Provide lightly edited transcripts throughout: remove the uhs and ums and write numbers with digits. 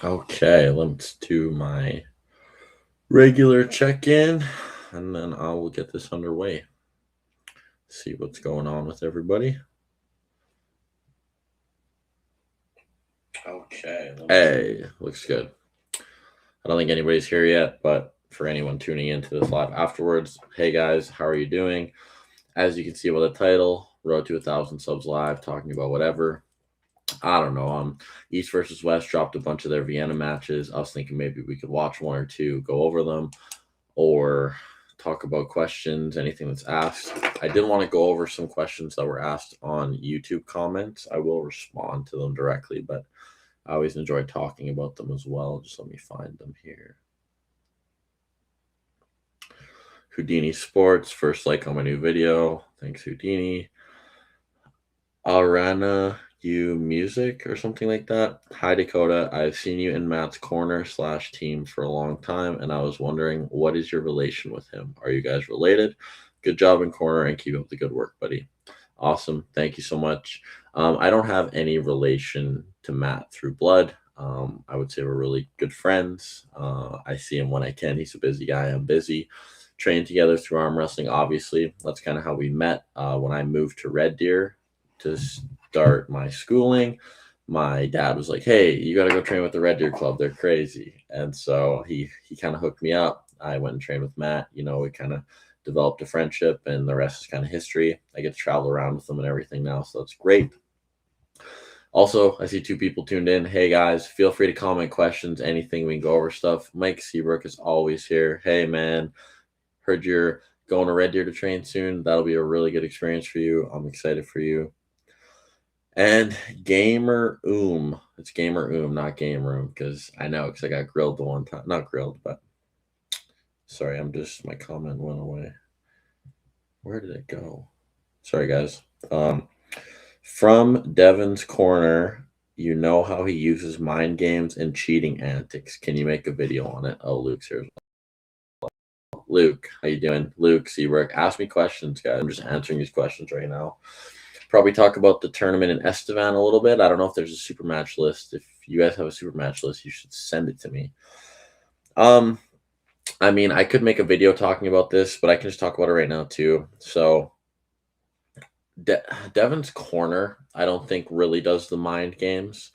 Okay, let's do my regular check-in, and then I will get this underway. See what's going on with everybody. Okay. Hey, looks good. I don't think anybody's here yet, but for anyone tuning into this live afterwards, hey guys, how are you doing? As you can see by the title, Road to 1,000 Subs Live, talking about whatever. I don't know. East versus West dropped a bunch of their Vienna matches. I was thinking maybe we could watch one or two, go over them, or talk about questions, anything that's asked. I did want to go over some questions that were asked on YouTube comments. I will respond to them directly, but I always enjoy talking about them as well. Just let me find them here. Houdini Sports, first like on my new video. Thanks, Houdini. Arana You Music or something like that. Hi, Dakota. I've seen you in Matt's corner / team for a long time, and I was wondering, what is your relation with him? Are you guys related? Good job in corner, and keep up the good work, buddy. Awesome. Thank you so much. I don't have any relation to Matt through blood. I would say we're really good friends. I see him when I can. He's a busy guy. I'm busy. Trained together through arm wrestling, obviously. That's kind of how we met. When I moved to Red Deer to start my schooling, my dad was like, "Hey, you got to go train with the Red Deer Club. They're crazy." And so he kind of hooked me up. I went and trained with Matt. We kind of developed a friendship, and the rest is kind of history. I get to travel around with them and everything now, so that's great. Also, I see 2 people tuned in. Hey guys, feel free to comment questions, anything. We can go over stuff. Mike Seabrook is always here. Hey man, heard you're going to Red Deer to train soon. That'll be a really good experience for you. I'm excited for you. And Gamer It's Gamer not Game Room, because I got grilled the one time. Not grilled, but sorry, my comment went away. Where did it go? Sorry, guys. From Devin's Corner, you know how he uses mind games and cheating antics. Can you make a video on it? Oh, Luke's here as well. Luke, how you doing? Luke Seabrook, ask me questions, guys. I'm just answering these questions right now. Probably talk about the tournament in Estevan a little bit. I don't know if there's a super match list. If you guys have a super match list, you should send it to me. I could make a video talking about this, but I can just talk about it right now too. So Devin's Corner, I don't think really does the mind games.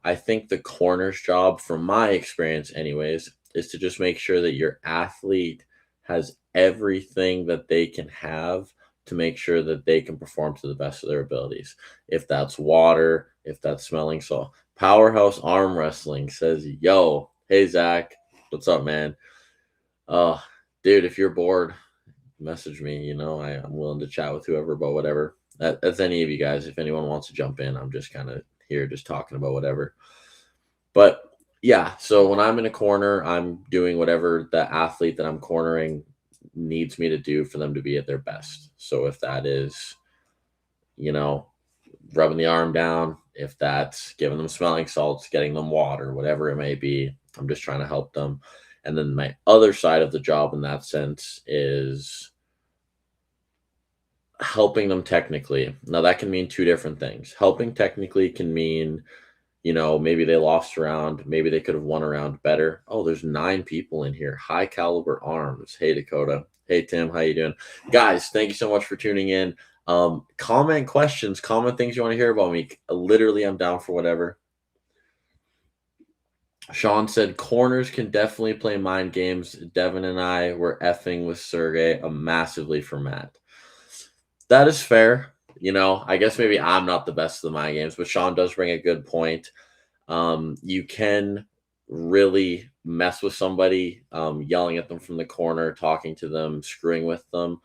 I think the corner's job, from my experience anyways, is to just make sure that your athlete has everything that they can have to make sure that they can perform to the best of their abilities. If that's water, if that's smelling salt. Powerhouse Arm Wrestling says, yo, hey Zach, what's up, man? Dude, if you're bored, message me. I'm willing to chat with whoever about whatever. That's any of you guys. If anyone wants to jump in, I'm just kind of here just talking about whatever. But yeah, so when I'm in a corner, I'm doing whatever the athlete that I'm cornering needs me to do for them to be at their best. So if that is, rubbing the arm down, if that's giving them smelling salts, getting them water, whatever it may be, I'm just trying to help them. And then my other side of the job in that sense is helping them technically. Now that can mean 2 different things. Helping technically can mean, maybe they lost a round, maybe they could have won a round better. Oh, there's 9 people in here. High Caliber Arms. Hey Dakota. Hey Tim, how you doing? Guys, thank you so much for tuning in. Comment questions, comment things you want to hear about me. Literally, I'm down for whatever. Sean said corners can definitely play mind games. Devin and I were effing with Sergey massively for Matt. That is fair. I guess maybe I'm not the best of the mind games, but Sean does bring a good point. You can really mess with somebody, yelling at them from the corner, talking to them, screwing with them.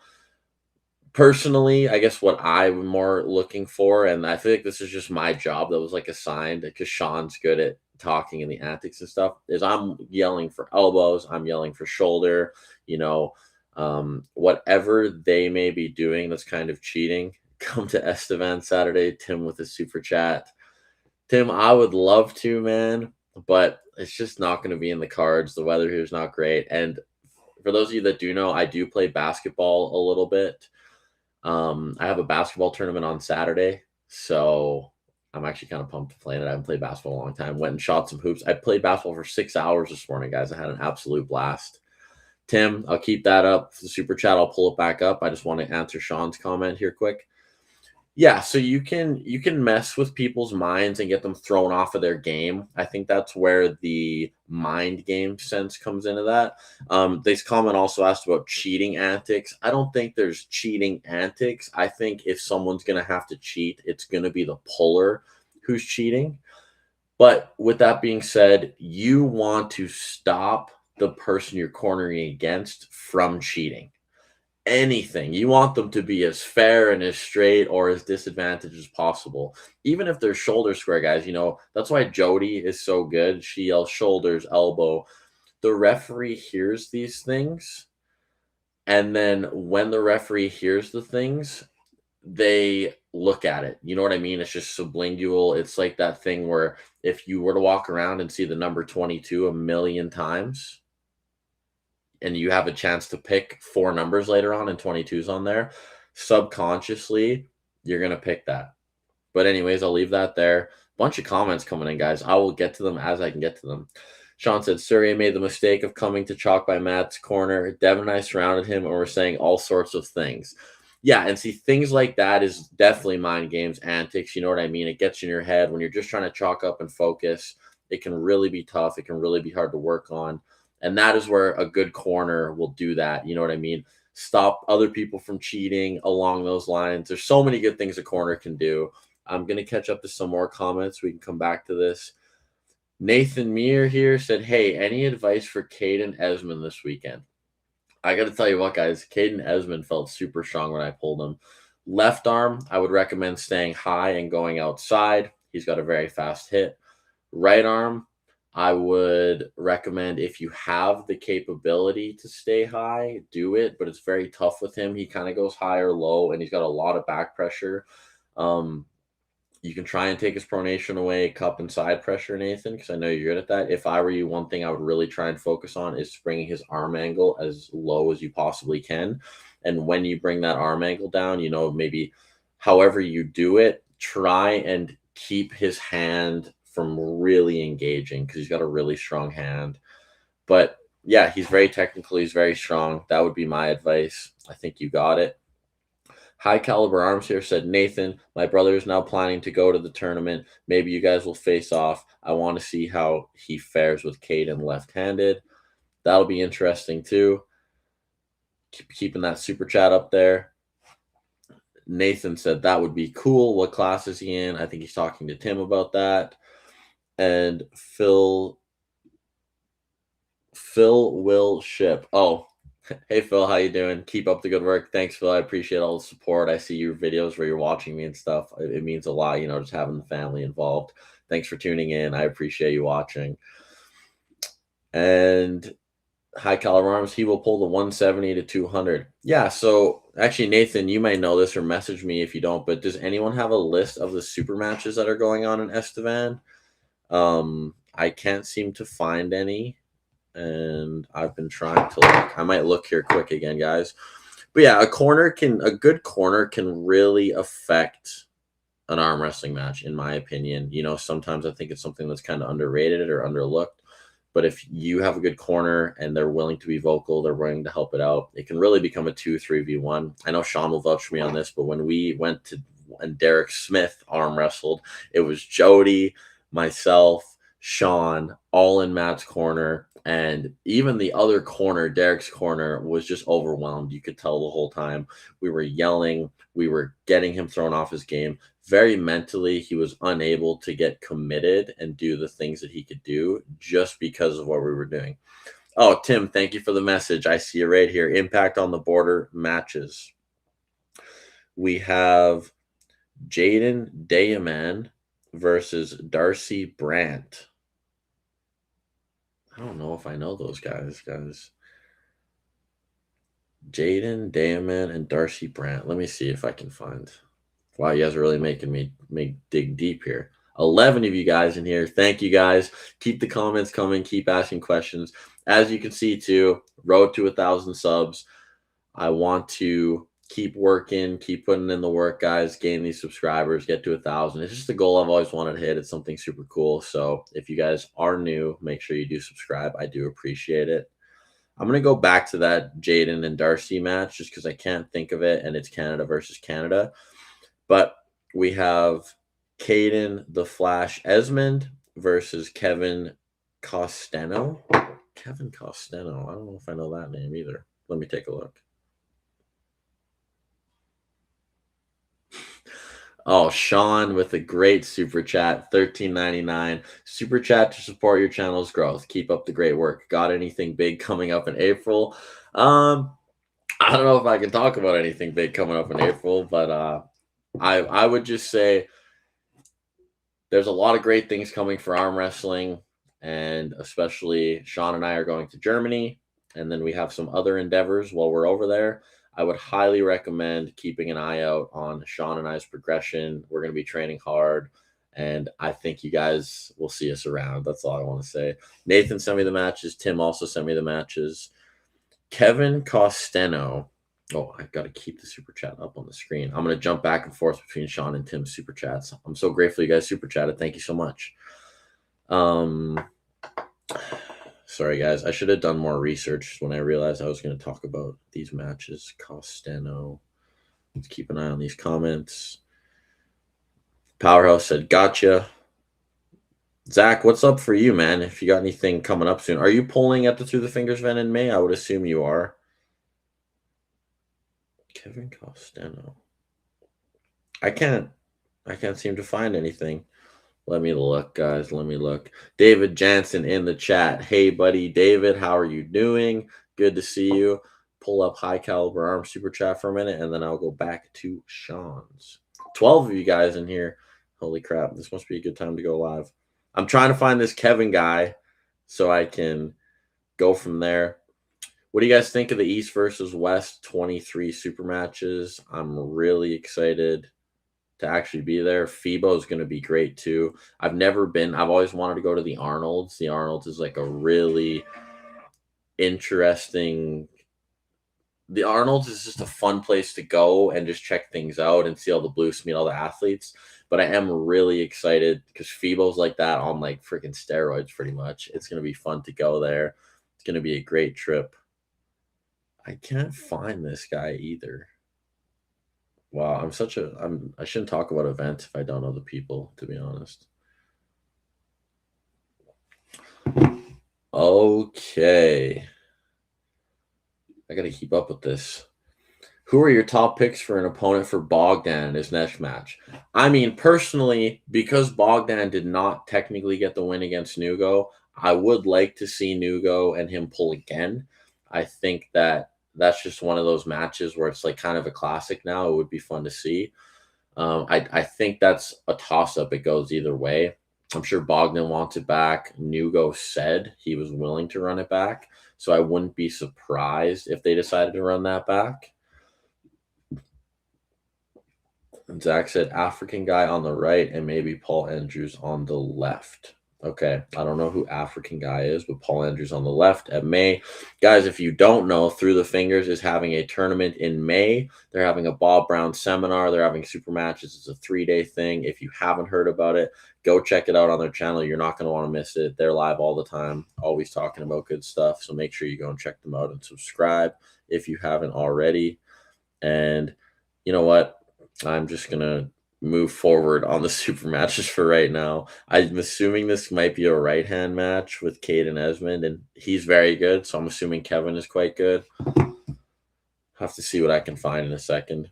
Personally, I guess what I'm more looking for, and I feel like this is just my job that was assigned because Sean's good at talking and the antics and stuff, is I'm yelling for elbows, I'm yelling for shoulder, whatever they may be doing that's kind of cheating. Come to Estevan Saturday. Tim with a super chat. Tim, I would love to, man, but it's just not going to be in the cards. The weather here is not great. And for those of you that do know, I do play basketball a little bit. I have a basketball tournament on Saturday, so I'm actually kind of pumped to play it. I haven't played basketball in a long time. Went and shot some hoops. I played basketball for 6 hours this morning, guys. I had an absolute blast. Tim, I'll keep that up. The super chat, I'll pull it back up. I just want to answer Sean's comment here quick. Yeah, so you can mess with people's minds and get them thrown off of their game. I think that's where the mind game sense comes into that. This comment also asked about cheating antics. I don't think there's cheating antics. I think if someone's gonna have to cheat, it's gonna be the puller who's cheating. But with that being said, you want to stop the person you're cornering against from cheating anything. You want them to be as fair and as straight or as disadvantaged as possible. Even if they're shoulder square guys, that's why Jody is so good. She yells shoulders, elbow. The referee hears these things. And then when the referee hears the things, they look at it. You know what I mean? It's just sublingual. It's like that thing where if you were to walk around and see the number 22 a million times, and you have a chance to pick four numbers later on and 22's on there, subconsciously, you're going to pick that. But anyways, I'll leave that there. Bunch of comments coming in, guys. I will get to them as I can get to them. Sean said, Surrey made the mistake of coming to Chalk by Matt's corner. Devin and I surrounded him and were saying all sorts of things. Yeah, and see, things like that is definitely mind games, antics. You know what I mean? It gets in your head when you're just trying to chalk up and focus. It can really be tough. It can really be hard to work on. And that is where a good corner will do that. You know what I mean? Stop other people from cheating along those lines. There's so many good things a corner can do. I'm going to catch up to some more comments. We can come back to this. Nathan Meir here said, hey, any advice for Caden Esmond this weekend? I got to tell you what, guys, Caden Esmond felt super strong when I pulled him. Left arm, I would recommend staying high and going outside. He's got a very fast hit. Right arm, I would recommend if you have the capability to stay high, do it, but it's very tough with him. He kind of goes high or low, and he's got a lot of back pressure. You can try and take his pronation away, cup and side pressure, Nathan, because I know you're good at that. If I were you, one thing I would really try and focus on is bringing his arm angle as low as you possibly can. And when you bring that arm angle down, maybe however you do it, try and keep his hand from really engaging because he's got a really strong hand. But yeah, he's very technical. He's very strong. That would be my advice. I think you got it. High Caliber Arms here said, Nathan, my brother is now planning to go to the tournament. Maybe you guys will face off. I want to see how he fares with Caden left-handed. That'll be interesting too. Keeping that super chat up there. Nathan said that would be cool. What class is he in? I think he's talking to Tim about that. And Phil will ship. Oh, hey, Phil, how you doing? Keep up the good work. Thanks, Phil. I appreciate all the support. I see your videos where you're watching me and stuff. It means a lot, just having the family involved. Thanks for tuning in. I appreciate you watching. And High Caliber Arms, he will pull the 170 to 200. Yeah, so actually, Nathan, you might know this or message me if you don't, but does anyone have a list of the super matches that are going on in Estevan? I can't seem to find any. And I've been trying to look. I might look here quick again, guys. But yeah, a good corner can really affect an arm wrestling match, in my opinion. Sometimes I think it's something that's kind of underrated or underlooked. But if you have a good corner and they're willing to be vocal, they're willing to help it out, it can really become a 2-3v1. I know Sean will vouch for me on this, but when we went to and Derek Smith arm wrestled, it was Jody, myself, Sean, all in Matt's corner. And even the other corner, Derek's corner, was just overwhelmed. You could tell the whole time. We were yelling. We were getting him thrown off his game. Very mentally, he was unable to get committed and do the things that he could do just because of what we were doing. Oh, Tim, thank you for the message. I see it right here. Impact on the Border matches. We have Jaden Dayaman versus Darcy Brandt. I don't know if I know those guys. Jaden Dayaman and Darcy Brandt. Let me see if I can find. Wow, you guys are really making me dig deep here. 11 of you guys in here. Thank you, guys. Keep the comments coming. Keep asking questions. As you can see, too, road to 1,000 subs. I want to keep working, keep putting in the work, guys. Gain these subscribers, get to 1,000. It's just a goal I've always wanted to hit. It's something super cool. So if you guys are new, make sure you do subscribe. I do appreciate it. I'm gonna go back to that Jaden and Darcy match just because I can't think of it, and it's Canada versus Canada. But we have Caden the Flash Esmond versus Kevin Costeno. Kevin Costeno. I don't know if I know that name either. Let me take a look. Oh, Sean with a great super chat, $13.99. Super chat to support your channel's growth. Keep up the great work. Got anything big coming up in April? I don't know if I can talk about anything big coming up in April, but I would just say there's a lot of great things coming for arm wrestling, and especially Sean and I are going to Germany, and then we have some other endeavors while we're over there. I would highly recommend keeping an eye out on Sean and I's progression. We're going to be training hard, and I think you guys will see us around. That's all I want to say. Nathan sent me the matches. Tim also sent me the matches. Kevin Costeno. Oh, I've got to keep the super chat up on the screen. I'm going to jump back and forth between Sean and Tim's super chats. I'm so grateful you guys super chatted. Thank you so much. Sorry, guys. I should have done more research when I realized I was going to talk about these matches. Costeno. Let's keep an eye on these comments. Powerhouse said, gotcha. Zach, what's up for you, man? If you got anything coming up soon. Are you pulling at the Through the Fingers event in May? I would assume you are. Kevin Costeno. I can't seem to find anything. Let me look, guys. Let me look. David Jansen in the chat. Hey, buddy. David, how are you doing? Good to see you. Pull up High Caliber Arm super chat for a minute, and then I'll go back to Sean's. 12 of you guys in here. Holy crap. This must be a good time to go live. I'm trying to find this Kevin guy so I can go from there. What do you guys think of the East versus West 23 super matches? I'm really excited to actually be there. FIBO is going to be great too. I've always wanted to go to the Arnold's. The Arnold's is like a really interesting. The Arnold's is just a fun place to go and just check things out and see all the blues, meet all the athletes. But I am really excited because FIBO's like that on like freaking steroids pretty much. It's going to be fun to go there. It's going to be a great trip. I can't find this guy either. Wow, I shouldn't talk about events if I don't know the people, to be honest. Okay. I got to keep up with this. Who are your top picks for an opponent for Bogdan in his next match? I mean, personally, because Bogdan did not technically get the win against Nugo, I would like to see Nugo and him pull again. I think that's just one of those matches where it's like kind of a classic now. It would be fun to see. I think that's a toss-up. It goes either way. I'm sure Bogdan wants it back. Nugo said he was willing to run it back. So I wouldn't be surprised if they decided to run that back. And Zach said African guy on the right and maybe Paul Andrews on the left. Okay, I don't know who African guy is, but Paul Andrews on the left at May. Guys, if you don't know, Through the Fingers is having a tournament in May. They're having a Bob Brown seminar. They're having super matches. It's a 3-day thing. If you haven't heard about it, go check it out on their channel. You're not going to want to miss it. They're live all the time, always talking about good stuff. So make sure you go and check them out and subscribe if you haven't already. And you know what? I'm just going to move forward on the super matches for right now. I'm assuming this might be a right hand match with Caden Esmond, and he's very good. So I'm assuming Kevin is quite good. Have to see what I can find in a second.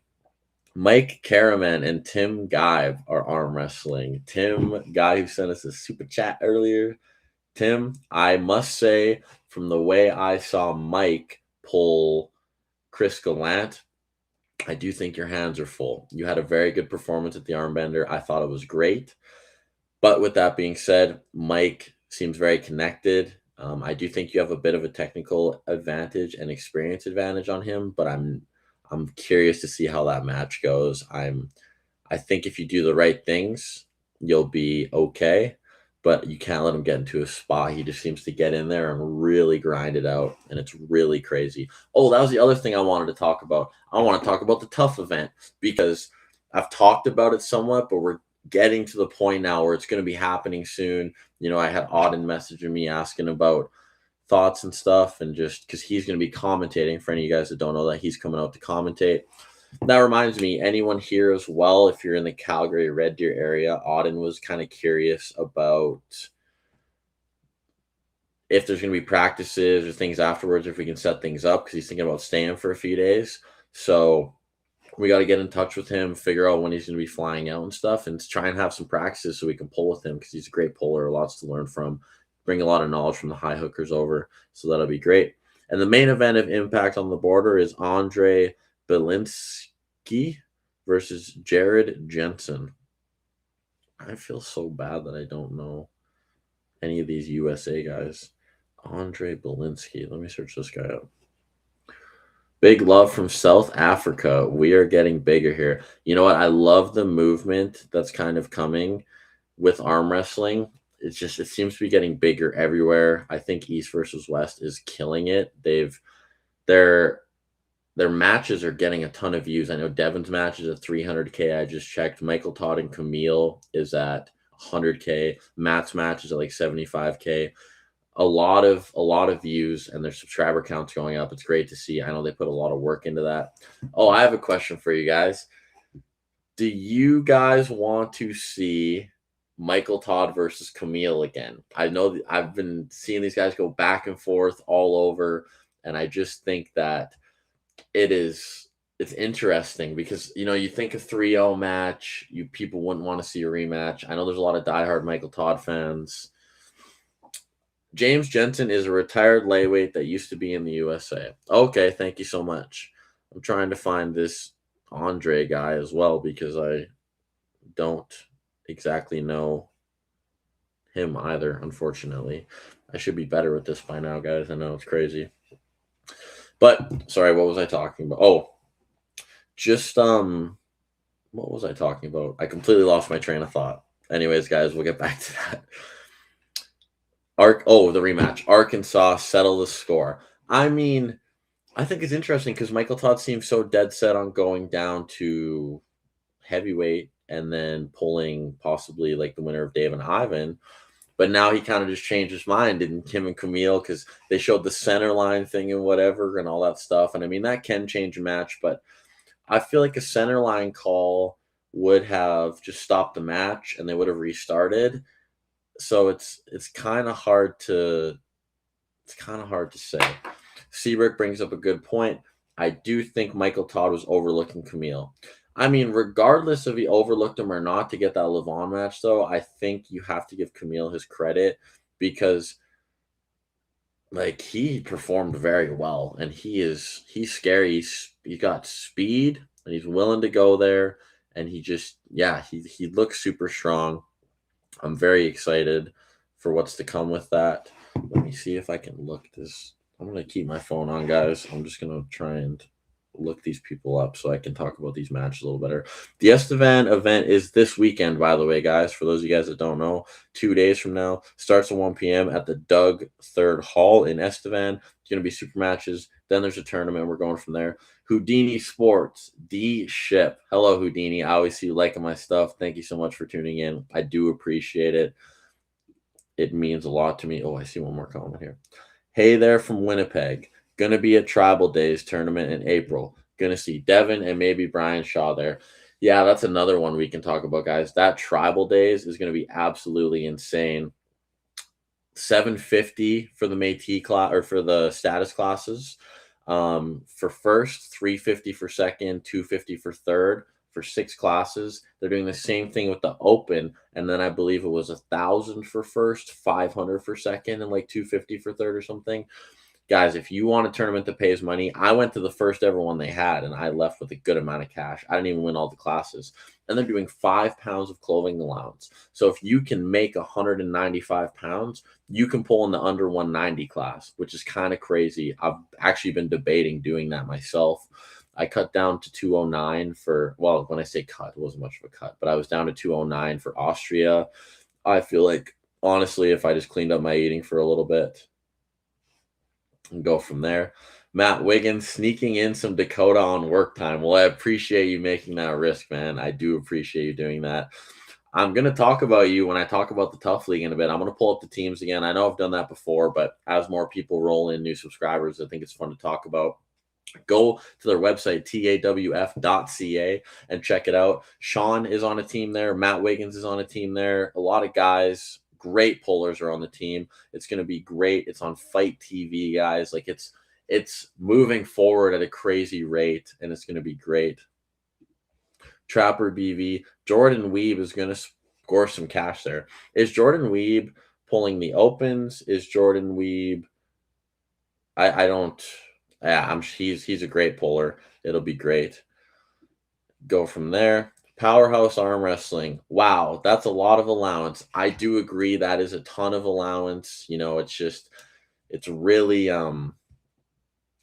Mike Caraman and Tim Gibe are arm wrestling. Tim, guy who sent us a super chat earlier. Tim, I must say, from the way I saw Mike pull Chris Gallant, I do think your hands are full. You had a very good performance at the Armbender. I thought it was great. But with that being said, Mike seems very connected. I do think you have a bit of a technical advantage and experience advantage on him, but I'm curious to see how that match goes. I think if you do the right things, you'll be okay. but you can't let him get into a spot. He just seems to get in there and really grind it out, and it's really crazy. Oh, that was the other thing I wanted to talk about. I want to talk about the tough event because I've talked about it somewhat, but we're getting to the point now where it's going to be happening soon. I had Auden messaging me asking about thoughts and stuff, and just because he's going to be commentating. For any of you guys that don't know that, he's coming out to commentate. That reminds me, anyone here as well, if you're in the Calgary Red Deer area, Auden was kind of curious about if there's going to be practices or things afterwards, if we can set things up, because he's thinking about staying for a few days. So we got to get in touch with him, figure out when he's going to be flying out and stuff, and try and have some practices so we can pull with him, because he's a great puller, lots to learn from, bring a lot of knowledge from the high hookers over. So that'll be great. And the main event of Impact on the Border is Andre Belinsky versus Jared Jensen. I feel so bad that I don't know any of these USA guys. Andre Belinsky. Let me search this guy up. Big love from South Africa. We are getting bigger here. You know what? I love the movement that's kind of coming with arm wrestling. It seems to be getting bigger everywhere. I think East versus West is killing it. Their matches are getting a ton of views. I know Devin's match is at 300K. I just checked. Michael Todd and Camille is at 100K. Matt's match is at like 75K. A lot of views, and their subscriber counts going up. It's great to see. I know they put a lot of work into that. Oh, I have a question for you guys. Do you guys want to see Michael Todd versus Camille again? I know I've been seeing these guys go back and forth all over, and I just think that it's interesting because you think a 3-0 match, people wouldn't want to see a rematch. I know there's a lot of diehard Michael Todd fans. James Jensen is a retired lightweight that used to be in the USA. Okay, thank you so much. I'm trying to find this Andre guy as well because I don't exactly know him either, unfortunately. I should be better with this by now, guys. I know it's crazy. But sorry, what was I talking about? Oh, just what was I talking about? I completely lost my train of thought. Anyways, guys, we'll get back to that. The rematch. Arkansas settle the score. I mean, I think it's interesting because Michael Todd seems so dead set on going down to heavyweight and then pulling possibly like the winner of Dave and Ivan. But now he kind of just changed his mind, didn't him and Camille, because they showed the center line thing and whatever and all that stuff. And I mean, that can change a match, but I feel like a center line call would have just stopped the match and they would have restarted. So it's kind of hard to say. Seabrook brings up a good point. I do think Michael Todd was overlooking Camille. I mean, regardless if he overlooked him or not to get that Levon match, though, I think you have to give Camille his credit because, like, he performed very well, and he's scary. He's got speed, and he's willing to go there, and he looks super strong. I'm very excited for what's to come with that. Let me see if I can look this. I'm going to keep my phone on, guys. I'm just going to try and look these people up so I can talk about these matches a little better. The Estevan event is this weekend, by the way, guys. For those of you guys that don't know, 2 days from now. Starts at 1 p.m. at the Doug Third Hall in Estevan. It's going to be super matches. Then there's a tournament. We're going from there. Houdini Sports, D Ship. Hello, Houdini. I always see you liking my stuff. Thank you so much for tuning in. I do appreciate it. It means a lot to me. Oh, I see one more comment here. Hey there from Winnipeg. Going to be at Tribal Days tournament in April. Going to see Devin and maybe Brian Shaw there. Yeah, that's another one we can talk about, guys. That Tribal Days is going to be absolutely insane. $750 for the Métis class or for the status classes. For first, $350 for second, $250 for third. For 6 classes, they're doing the same thing with the Open, and then I believe it was $1,000 for first, $500 for second, and like $250 for third or something. Guys, if you want a tournament that pays money, I went to the first ever one they had, and I left with a good amount of cash. I didn't even win all the classes. And they're doing 5 pounds of clothing allowance. So if you can make 195 pounds, you can pull in the under 190 class, which is kind of crazy. I've actually been debating doing that myself. I cut down to 209 when I say cut, it wasn't much of a cut, but I was down to 209 for Austria. I feel like honestly, if I just cleaned up my eating for a little bit and go from there. Matt Wiggins sneaking in some Dakota on work time. Well, I appreciate you making that risk, man. I do appreciate you doing that. I'm going to talk about you when I talk about the Tough League in a bit. I'm going to pull up the teams again. I know I've done that before, but as more people roll in, new subscribers, I think it's fun to talk about. Go to their website, tawf.ca, and check it out. Sean is on a team there. Matt Wiggins is on a team there. A lot of guys, great pullers are on the team. It's going to be great. It's on Fight TV, guys. Like it's moving forward at a crazy rate, and it's going to be great. Trapper BV, Jordan Weeb is going to score some cash there. Is Jordan Weeb pulling the opens? Is Jordan Weeb? I don't. Yeah, he's a great puller. It'll be great. Go from there. Powerhouse arm wrestling. Wow, that's a lot of allowance. I do agree that is a ton of allowance. You know, it's really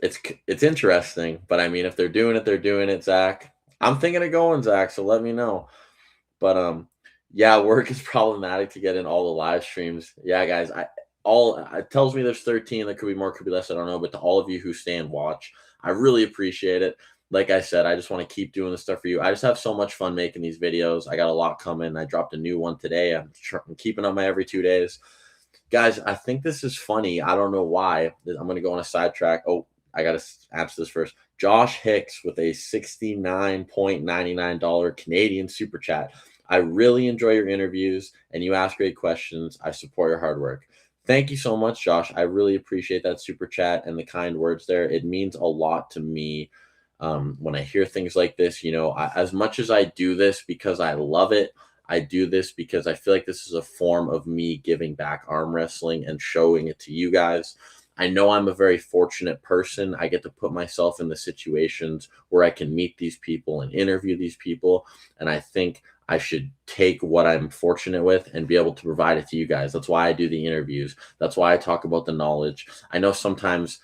it's interesting, but I mean if they're doing it, they're doing it, Zach. I'm thinking of going, Zach, so let me know. But yeah, work is problematic to get in all the live streams. Yeah, guys, it tells me there's 13. There could be more, could be less. I don't know. But to all of you who stay and watch, I really appreciate it. Like I said, I just want to keep doing this stuff for you. I just have so much fun making these videos. I got a lot coming. I dropped a new one today. I'm keeping up my every 2 days. Guys, I think this is funny. I don't know why. I'm going to go on a sidetrack. Oh, I got to answer this first. Josh Hicks with a $69.99 Canadian super chat. I really enjoy your interviews and you ask great questions. I support your hard work. Thank you so much, Josh. I really appreciate that super chat and the kind words there. It means a lot to me when I hear things like this. You know, as much as I do this because I love it, I do this because I feel like this is a form of me giving back arm wrestling and showing it to you guys. I know I'm a very fortunate person. I get to put myself in the situations where I can meet these people and interview these people. And I think I should take what I'm fortunate with and be able to provide it to you guys. That's why I do the interviews. That's why I talk about the knowledge. I know sometimes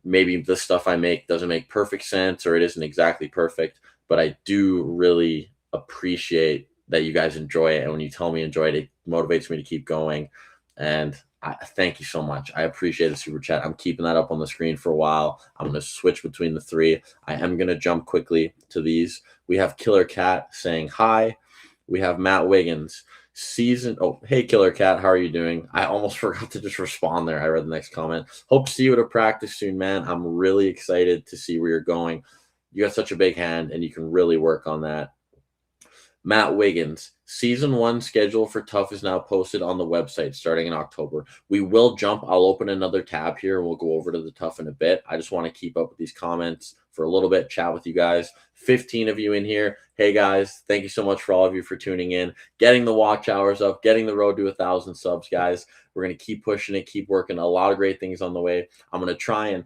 maybe the stuff I make doesn't make perfect sense or it isn't exactly perfect, but I do really appreciate that you guys enjoy it. And when you tell me enjoy it, it motivates me to keep going. And I thank you so much. I appreciate the super chat. I'm keeping that up on the screen for a while. I'm going to switch between the three. I am going to jump quickly to these. We have Killer Cat saying hi. We have Matt Wiggins. Oh, hey, Killer Cat. How are you doing? I almost forgot to just respond there. I read the next comment. Hope to see you at a practice soon, man. I'm really excited to see where you're going. You got such a big hand, and you can really work on that. Matt Wiggins, season 1 schedule for Tough is now posted on the website starting in October. We will jump. I'll open another tab here and we'll go over to the Tough in a bit. I just want to keep up with these comments for a little bit, chat with you guys. 15 of you in here. Hey guys, thank you so much for all of you for tuning in, getting the watch hours up, getting the road to 1,000 subs, guys. We're going to keep pushing it, keep working. A lot of great things on the way. I'm going to try and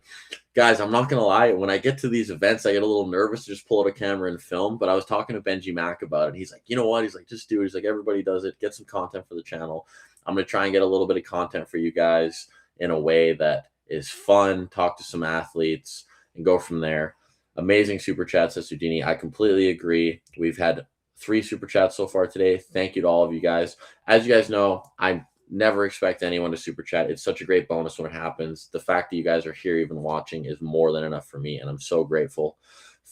guys, I'm not going to lie. When I get to these events, I get a little nervous to just pull out a camera and film. But I was talking to Benji Mack about it. He's like, you know what? He's like, just do it. He's like, everybody does it. Get some content for the channel. I'm going to try and get a little bit of content for you guys in a way that is fun, talk to some athletes, and go from there. Amazing super chat, says Houdini. I completely agree. We've had 3 super chats so far today. Thank you to all of you guys. As you guys know, I never expect anyone to super chat. It's such a great bonus when it happens. The fact that you guys are here even watching is more than enough for me, and I'm so grateful.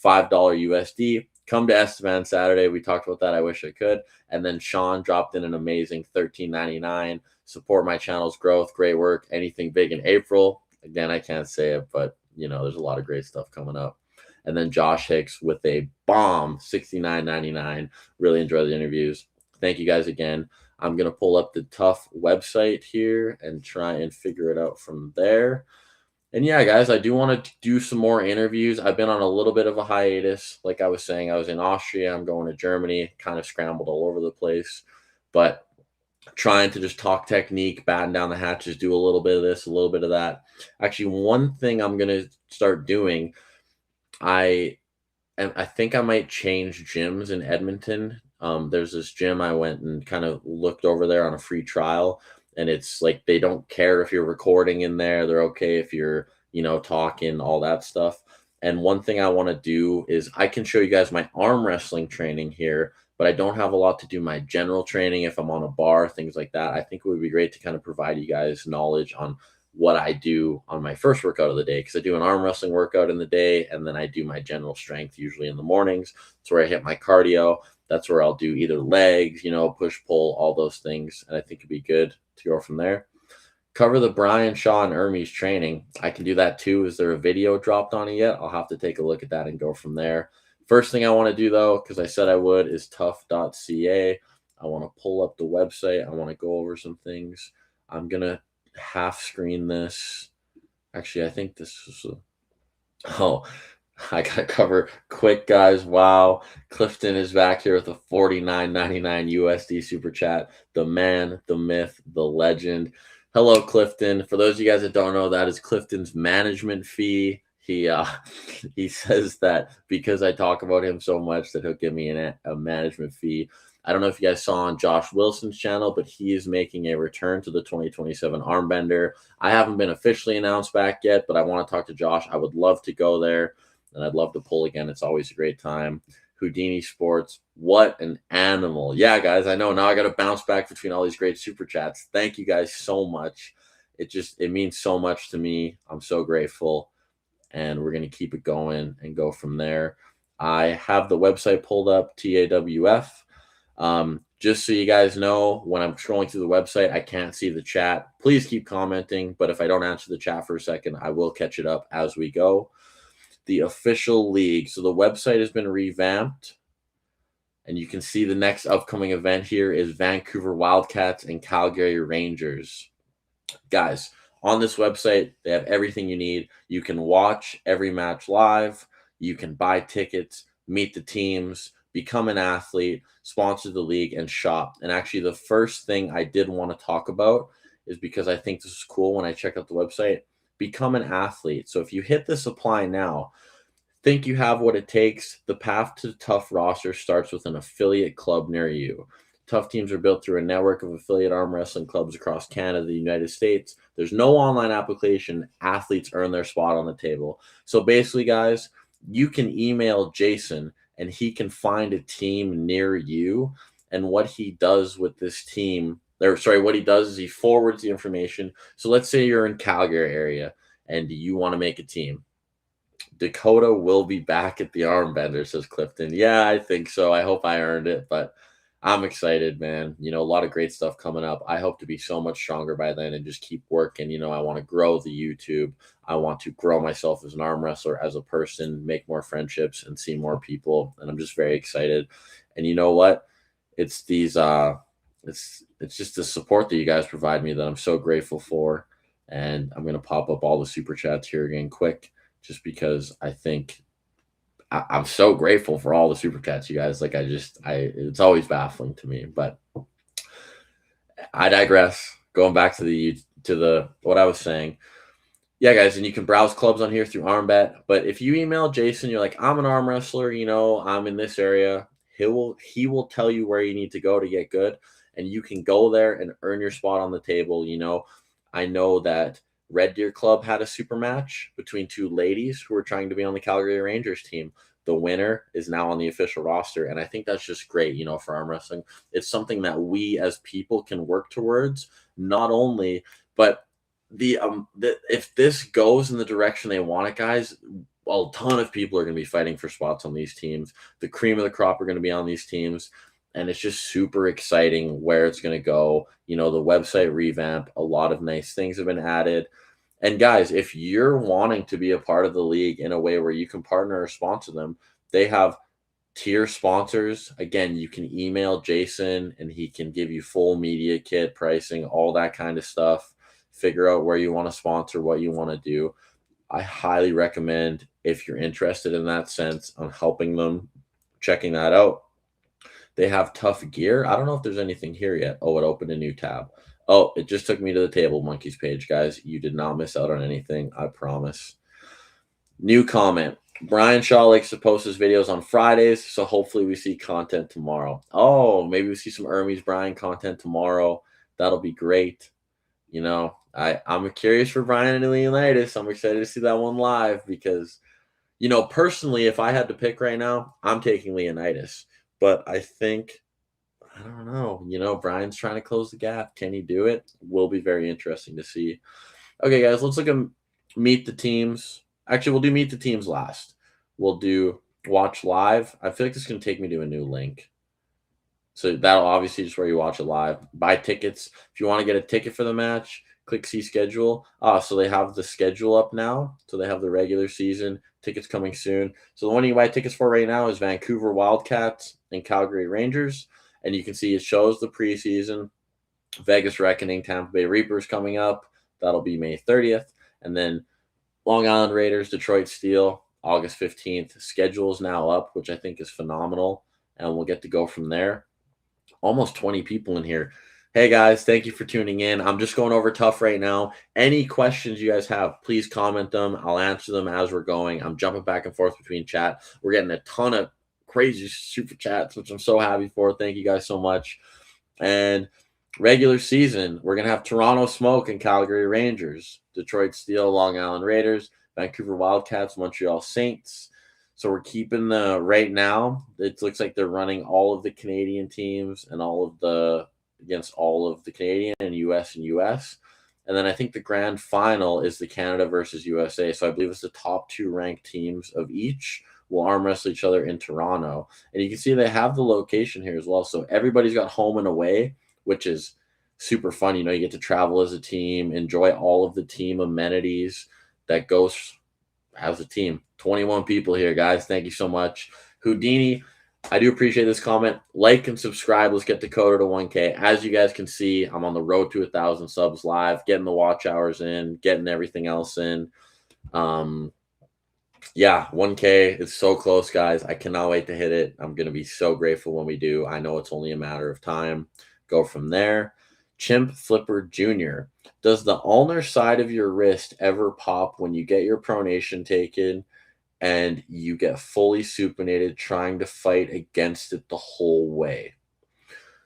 $5 USD. Come to Esteban Saturday. We talked about that. I wish I could. And then Sean dropped in an amazing $13.99. Support my channel's growth. Great work. Anything big in April? Again, I can't say it, but you know, there's a lot of great stuff coming up. And then Josh Hicks with a bomb $69.99. Really enjoy the interviews. Thank you guys again. I'm going to pull up the Tough website here and try and figure it out from there. And yeah, guys, I do want to do some more interviews. I've been on a little bit of a hiatus. Like I was saying, I was in Austria. I'm going to Germany, kind of scrambled all over the place. But trying to just talk technique, batten down the hatches, do a little bit of this, a little bit of that. Actually, one thing I'm going to start doing, I think I might change gyms in Edmonton. There's this gym I went and kind of looked over there on a free trial, and it's like they don't care if you're recording in there. They're okay if you're, you know, talking, all that stuff. And one thing I want to do is I can show you guys my arm wrestling training here, but I don't have a lot to do my general training if I'm on a bar, things like that. I think it would be great to kind of provide you guys knowledge on what I do on my first workout of the day, because I do an arm wrestling workout in the day, and then I do my general strength usually in the mornings. It's where I hit my cardio. That's where I'll do either legs, push, pull, all those things. And I think it'd be good to go from there. Cover the Brian Shaw and Hermes training. I can do that too. Is there a video dropped on it yet? I'll have to take a look at that and go from there. First thing I want to do, though, because I said I would, is tough.ca. I want to pull up the website. I want to go over some things. I'm going to half screen this. Actually, I think this is I got to cover quick, guys. Wow. Clifton is back here with a $49.99 USD super chat. The man, the myth, the legend. Hello, Clifton. For those of you guys that don't know, that is Clifton's management fee. He says that because I talk about him so much that he'll give me a management fee. I don't know if you guys saw on Josh Wilson's channel, but he is making a return to the 2027 Armbender. I haven't been officially announced back yet, but I want to talk to Josh. I would love to go there, and I'd love to pull again. It's always a great time. Houdini Sports, what an animal. Yeah, guys, I know. Now I got to bounce back between all these great super chats. Thank you guys so much. It means so much to me. I'm so grateful, and we're going to keep it going and go from there. I have the website pulled up, TAWF. Just so you guys know, when I'm scrolling through the website, I can't see the chat. Please keep commenting, but if I don't answer the chat for a second, I will catch it up as we go. The official league. So the website has been revamped, and you can see the next upcoming event here is Vancouver Wildcats and Calgary Rangers. Guys, on this website, they have everything you need. You can watch every match live. You can buy tickets, meet the teams, become an athlete, sponsor the league, and shop. And actually, the first thing I did want to talk about is, because I think this is cool when I check out the website, become an athlete. So if you hit this apply now, think you have what it takes. The path to the Tough roster starts with an affiliate club near you. Tough teams are built through a network of affiliate arm wrestling clubs across Canada, the United States. There's no online application. Athletes earn their spot on the table. So basically, guys, you can email Jason and he can find a team near you. And what he does with this team, what he does is he forwards the information. So let's say you're in Calgary area and you want to make a team. Dakota will be back at the Armbender, says Clifton. Yeah, I think so. I hope I earned it, but I'm excited, man. A lot of great stuff coming up. I hope to be so much stronger by then and just keep working. I want to grow the YouTube. I want to grow myself as an arm wrestler, as a person, make more friendships and see more people. And I'm just very excited. And you know what? It's these, it's just the support that you guys provide me that I'm so grateful for. And I'm going to pop up all the super chats here again quick, just because I think I'm so grateful for all the super chats, you guys. It's always baffling to me, but I digress. Going back to what I was saying. Yeah, guys, and you can browse clubs on here through ArmBet. But if you email Jason, you're like, I'm an arm wrestler, I'm in this area. He will tell you where you need to go to get good, and you can go there and earn your spot on the table. I know that Red Deer Club had a super match between two ladies who were trying to be on the Calgary Rangers team. The winner is now on the official roster, and I think that's just great, for arm wrestling. It's something that we as people can work towards, not only, but if this goes in the direction they want it, guys, a ton of people are going to be fighting for spots on these teams. The cream of the crop are going to be on these teams, and it's just super exciting where it's going to go. The website revamp, a lot of nice things have been added. And guys, if you're wanting to be a part of the league in a way where you can partner or sponsor them, they have tier sponsors. Again, you can email Jason and he can give you full media kit pricing, all that kind of stuff. Figure out where you want to sponsor, what you want to do. I highly recommend, if you're interested in that sense, on helping them, checking that out. They have Tough Gear. I don't know if there's anything here yet. Oh, it opened a new tab. Oh, it just took me to the Table Monkeys page, guys. You did not miss out on anything, I promise. New comment. Brian Shaw likes to post his videos on Fridays, so hopefully we see content tomorrow. Oh, maybe we see some Hermes Brian content tomorrow. That'll be great. I'm curious for Brian and Leonidas. I'm excited to see that one live because, personally, if I had to pick right now, I'm taking Leonidas. but I think I don't know. Brian's trying to close the gap. Can he do it? Will be very interesting to see. Okay, guys, let's look at meet the teams. Actually, we'll do meet the teams last. We'll do watch live. I feel like this is gonna take me to a new link. So that'll obviously just where you watch it live. Buy tickets. If you want to get a ticket for the match, click see schedule. So they have the schedule up now. So they have the regular season tickets coming soon. So the one you buy tickets for right now is Vancouver Wildcats and Calgary Rangers. And you can see it shows the preseason. Vegas Reckoning, Tampa Bay Reapers coming up. That'll be May 30th. And then Long Island Raiders, Detroit Steel, August 15th. Schedule is now up, which I think is phenomenal. And we'll get to go from there. Almost 20 people in here. Hey guys, thank you for tuning in. I'm just going over tough right now. Any questions you guys have, please comment them. I'll answer them as we're going. I'm jumping back and forth between chat. We're getting a ton of crazy super chats, which I'm so happy for. Thank you guys so much. And regular season, we're going to have Toronto Smoke and Calgary Rangers, Detroit Steel, Long Island Raiders, Vancouver Wildcats, Montreal Saints. So we're keeping the right now. It looks like they're running all of the Canadian teams and against all of the Canadian and US. And then I think the grand final is the Canada versus USA. So I believe it's the top two ranked teams of each will arm wrestle each other in Toronto. And you can see they have the location here as well. So everybody's got home and away, which is super fun. You get to travel as a team, enjoy all of the team amenities that goes as a team. 21 people here, guys. Thank you so much. Houdini, I do appreciate this comment. Like and subscribe. Let's get Dakota to 1K. As you guys can see, I'm on the road to 1,000 subs live, getting the watch hours in, getting everything else in. Yeah, 1K. It's so close, guys. I cannot wait to hit it. I'm going to be so grateful when we do. I know it's only a matter of time. Go from there. Chimp Flipper Jr. Does the ulnar side of your wrist ever pop when you get your pronation taken and you get fully supinated trying to fight against it the whole way?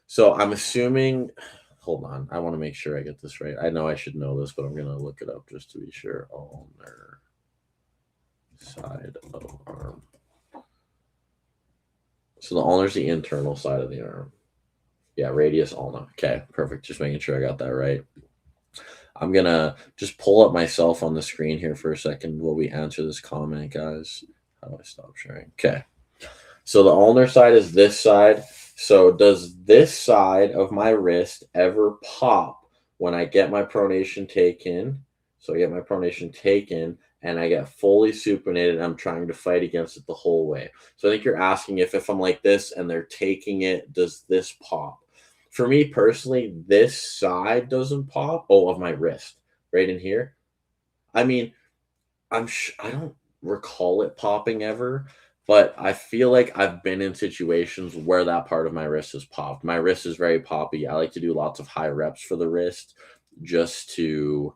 So I'm assuming, hold on, I want to make sure I get this right. I know I should know this, but I'm going to look it up just to be sure. Ulnar side of arm. So the ulnar is the internal side of the arm. Yeah, radius ulna. Okay, perfect. Just making sure I got that right. I'm going to just pull up myself on the screen here for a second while we answer this comment, guys. How do I stop sharing? Okay. So the ulnar side is this side. So does this side of my wrist ever pop when I get my pronation taken? So I get my pronation taken and I get fully supinated and I'm trying to fight against it the whole way. So I think you're asking if I'm like this and they're taking it, does this pop? For me personally, this side doesn't pop. Oh, of my wrist, right in here. I mean, I don't recall it popping ever, but I feel like I've been in situations where that part of my wrist has popped. My wrist is very poppy. I like to do lots of high reps for the wrist just to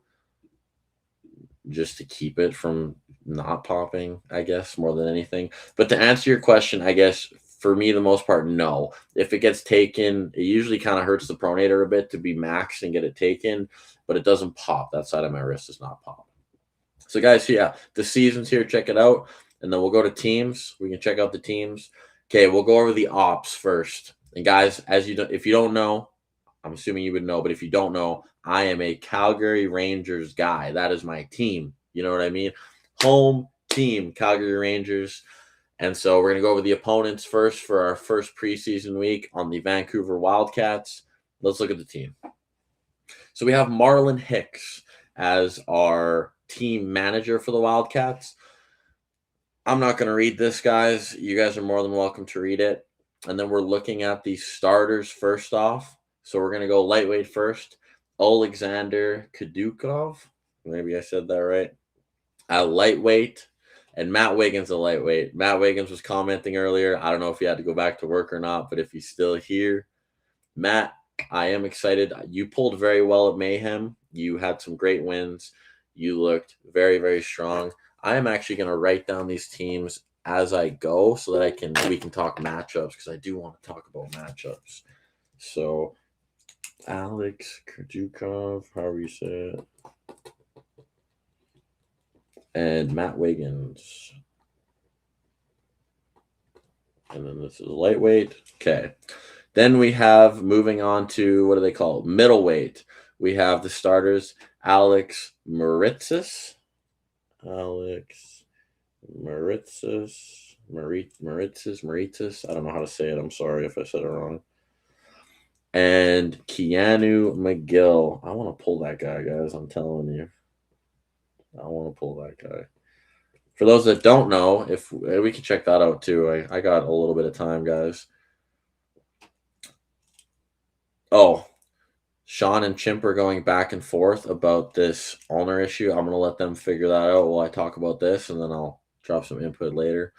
keep it from not popping, I guess, more than anything. But to answer your question, I guess for me, the most part, no. If it gets taken, it usually kind of hurts the pronator a bit to be maxed and get it taken, but it doesn't pop. That side of my wrist does not pop. So, guys, yeah, the season's here. Check it out. And then we'll go to teams. We can check out the teams. Okay, we'll go over the ops first. And, guys, if you don't know, I'm assuming you would know, but if you don't know, I am a Calgary Rangers guy. That is my team. You know what I mean? Home team, Calgary Rangers. And so we're going to go over the opponents first for our first preseason week on the Vancouver Wildcats. Let's look at the team. So we have Marlon Hicks as our team manager for the Wildcats. I'm not going to read this, guys. You guys are more than welcome to read it. And then we're looking at the starters first off. So we're going to go lightweight first. Alexander Kadukov. Maybe I said that right. Lightweight. And Matt Wiggins a lightweight. Matt Wiggins was commenting earlier. I don't know if he had to go back to work or not, but if he's still here, Matt, I am excited. You pulled very well at Mayhem. You had some great wins. You looked very, very strong. I am actually going to write down these teams as I go so that we can talk matchups because I do want to talk about matchups. So, Alex Kardukov, however you say it, and Matt Wiggins. And then this is lightweight. Okay. Then we have, moving on to, what do they call it? Middleweight. We have the starters, Alex Maritzis. Alex Maritzis. Maritzis. I don't know how to say it. I'm sorry if I said it wrong. And Keanu McGill. I want to pull that guy, guys. I'm telling you. I want to pull that guy. For those that don't know, if we can check that out too. I got a little bit of time, guys. Oh, Sean and Chimp are going back and forth about this owner issue. I'm going to let them figure that out while I talk about this, and then I'll drop some input later.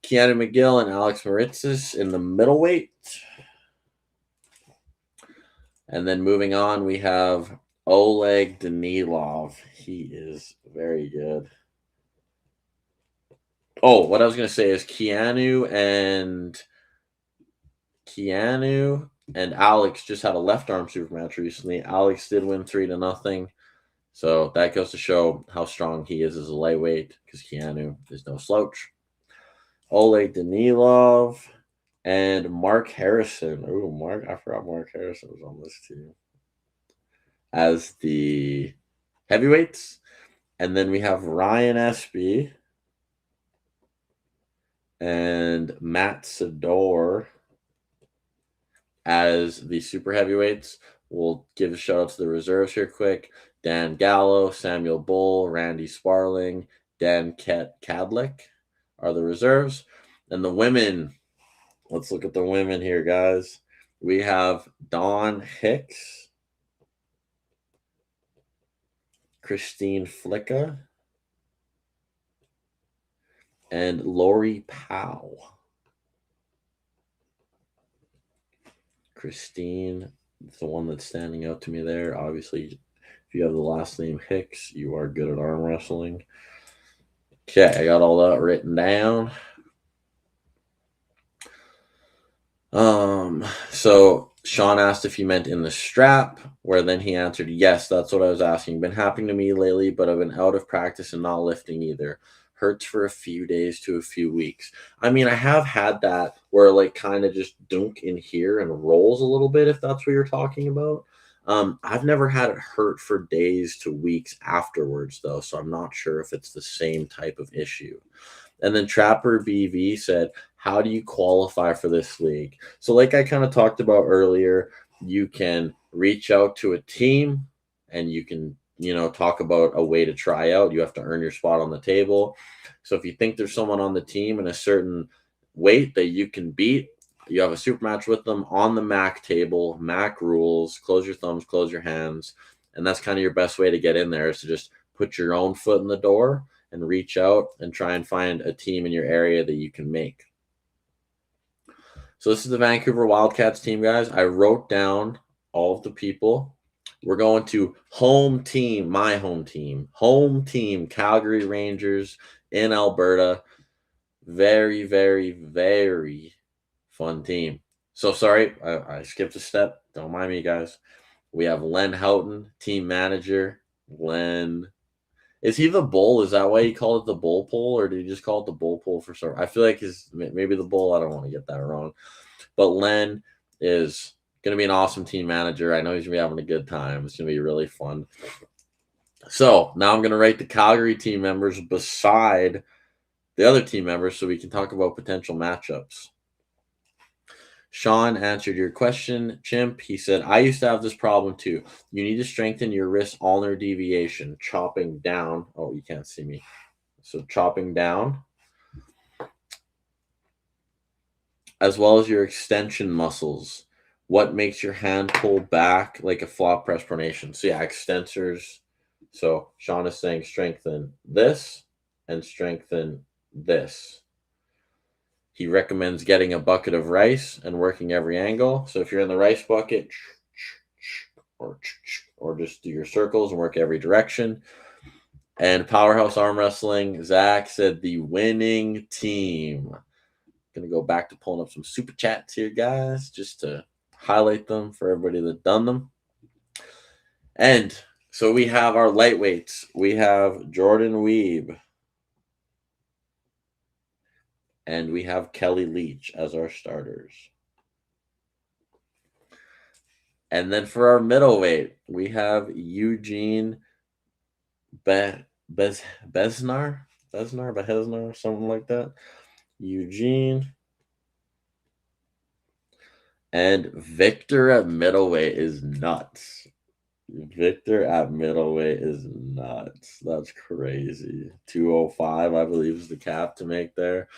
Keanu McGill and Alex Maritzis in the middleweight. And then moving on, we have Oleg Danilov. He is very good. Oh, what I was going to say is Keanu and Alex just had a left arm super match recently. Alex did win 3-0. So that goes to show how strong he is as a lightweight, because Keanu is no slouch. Oleg Danilov and Mark Harrison. Ooh, I forgot Mark Harrison was on this team as the heavyweights. And then we have Ryan Espy and Matt Sador as the super heavyweights. We'll give a shout out to the reserves here quick. Dan Gallo, Samuel Bull, Randy Sparling, Dan Kadlik are the reserves. And the women, let's look at the women here, guys. We have Dawn Hicks, Christine Flicka, and Lori Powell. Christine, the one that's standing out to me there. Obviously, if you have the last name Hicks, you are good at arm wrestling. Okay, I got all that written down. So Sean asked if he meant in the strap, where then he answered, yes, that's what I was asking. Been happening to me lately, but I've been out of practice and not lifting either. Hurts for a few days to a few weeks. I mean, I have had that where like kind of just dunk in here and rolls a little bit, if that's what you're talking about. I've never had it hurt for days to weeks afterwards, though, so I'm not sure if it's the same type of issue. And then Trapper BV said, how do you qualify for this league? So, like I kind of talked about earlier, you can reach out to a team and you can, talk about a way to try out. You have to earn your spot on the table. So, if you think there's someone on the team in a certain weight that you can beat, you have a super match with them on the MAC table, MAC rules, close your thumbs, close your hands. And that's kind of your best way to get in there, is to just put your own foot in the door and reach out and try and find a team in your area that you can make. So this is the Vancouver Wildcats team, guys. I wrote down all of the people. We're going to home team, my home team, Calgary Rangers in Alberta. Very, very, very fun team. So sorry, I skipped a step. Don't mind me, guys. We have Len Houghton, team manager. Len, is he the bull? Is that why he called it the bull pole, or did he just call it the bull pole for some? I feel like maybe the bull. I don't want to get that wrong. But Len is going to be an awesome team manager. I know he's going to be having a good time. It's going to be really fun. So now I'm going to rate the Calgary team members beside the other team members so we can talk about potential matchups. Sean answered your question, Chimp. He said, I used to have this problem too. You need to strengthen your wrist ulnar deviation, chopping down. Oh, you can't see me. So chopping down, as well as your extension muscles. What makes your hand pull back like a flop press pronation? So yeah, extensors. So Sean is saying strengthen this and strengthen this. He recommends getting a bucket of rice and working every angle. So if you're in the rice bucket, or just do your circles and work every direction. And Powerhouse Arm Wrestling, Zach said the winning team. Going to go back to pulling up some super chats here, guys, just to highlight them for everybody that done them. And so we have our lightweights. We have Jordan Weeb, And we have Kelly Leach as our starters. And then for our middleweight, we have Eugene Besnar, something like that. Eugene. And Victor at middleweight is nuts. Victor at middleweight is nuts. That's crazy. 205, I believe, is the cap to make there.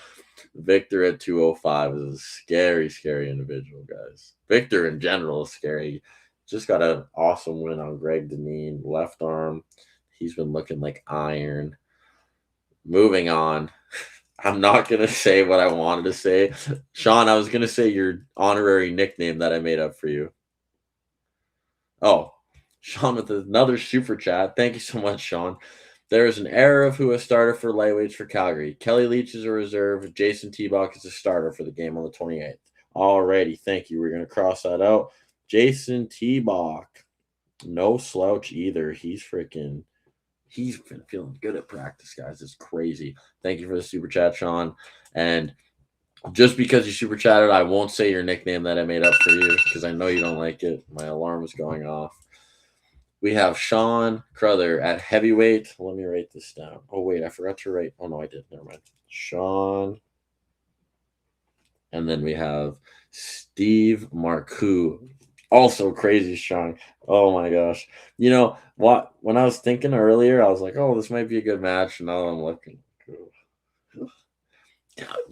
Victor at 205 is a scary, scary individual, guys. Victor in general is scary. Just got an awesome win on Greg Deneen, left arm. He's been looking like iron. Moving on. I'm not going to say what I wanted to say. Sean, I was going to say your honorary nickname that I made up for you. Oh, Sean with another super chat. Thank you so much, Sean. There is an error of who a starter for lightweights for Calgary. Kelly Leach is a reserve. Jason T-Bach is a starter for the game on the 28th. Alrighty, thank you. We're going to cross that out. Jason T-Bach. No slouch either. He's been feeling good at practice, guys. It's crazy. Thank you for the super chat, Sean. And just because you super chatted, I won't say your nickname that I made up for you because I know you don't like it. My alarm is going off. We have Sean Crother at heavyweight. Let me write this down. Oh, wait, I forgot to write. Oh, no, I did. Never mind. Sean. And then we have Steve Marcoux. Also crazy, Sean. Oh, my gosh. You know what? When I was thinking earlier, I was like, oh, this might be a good match. And now I'm looking.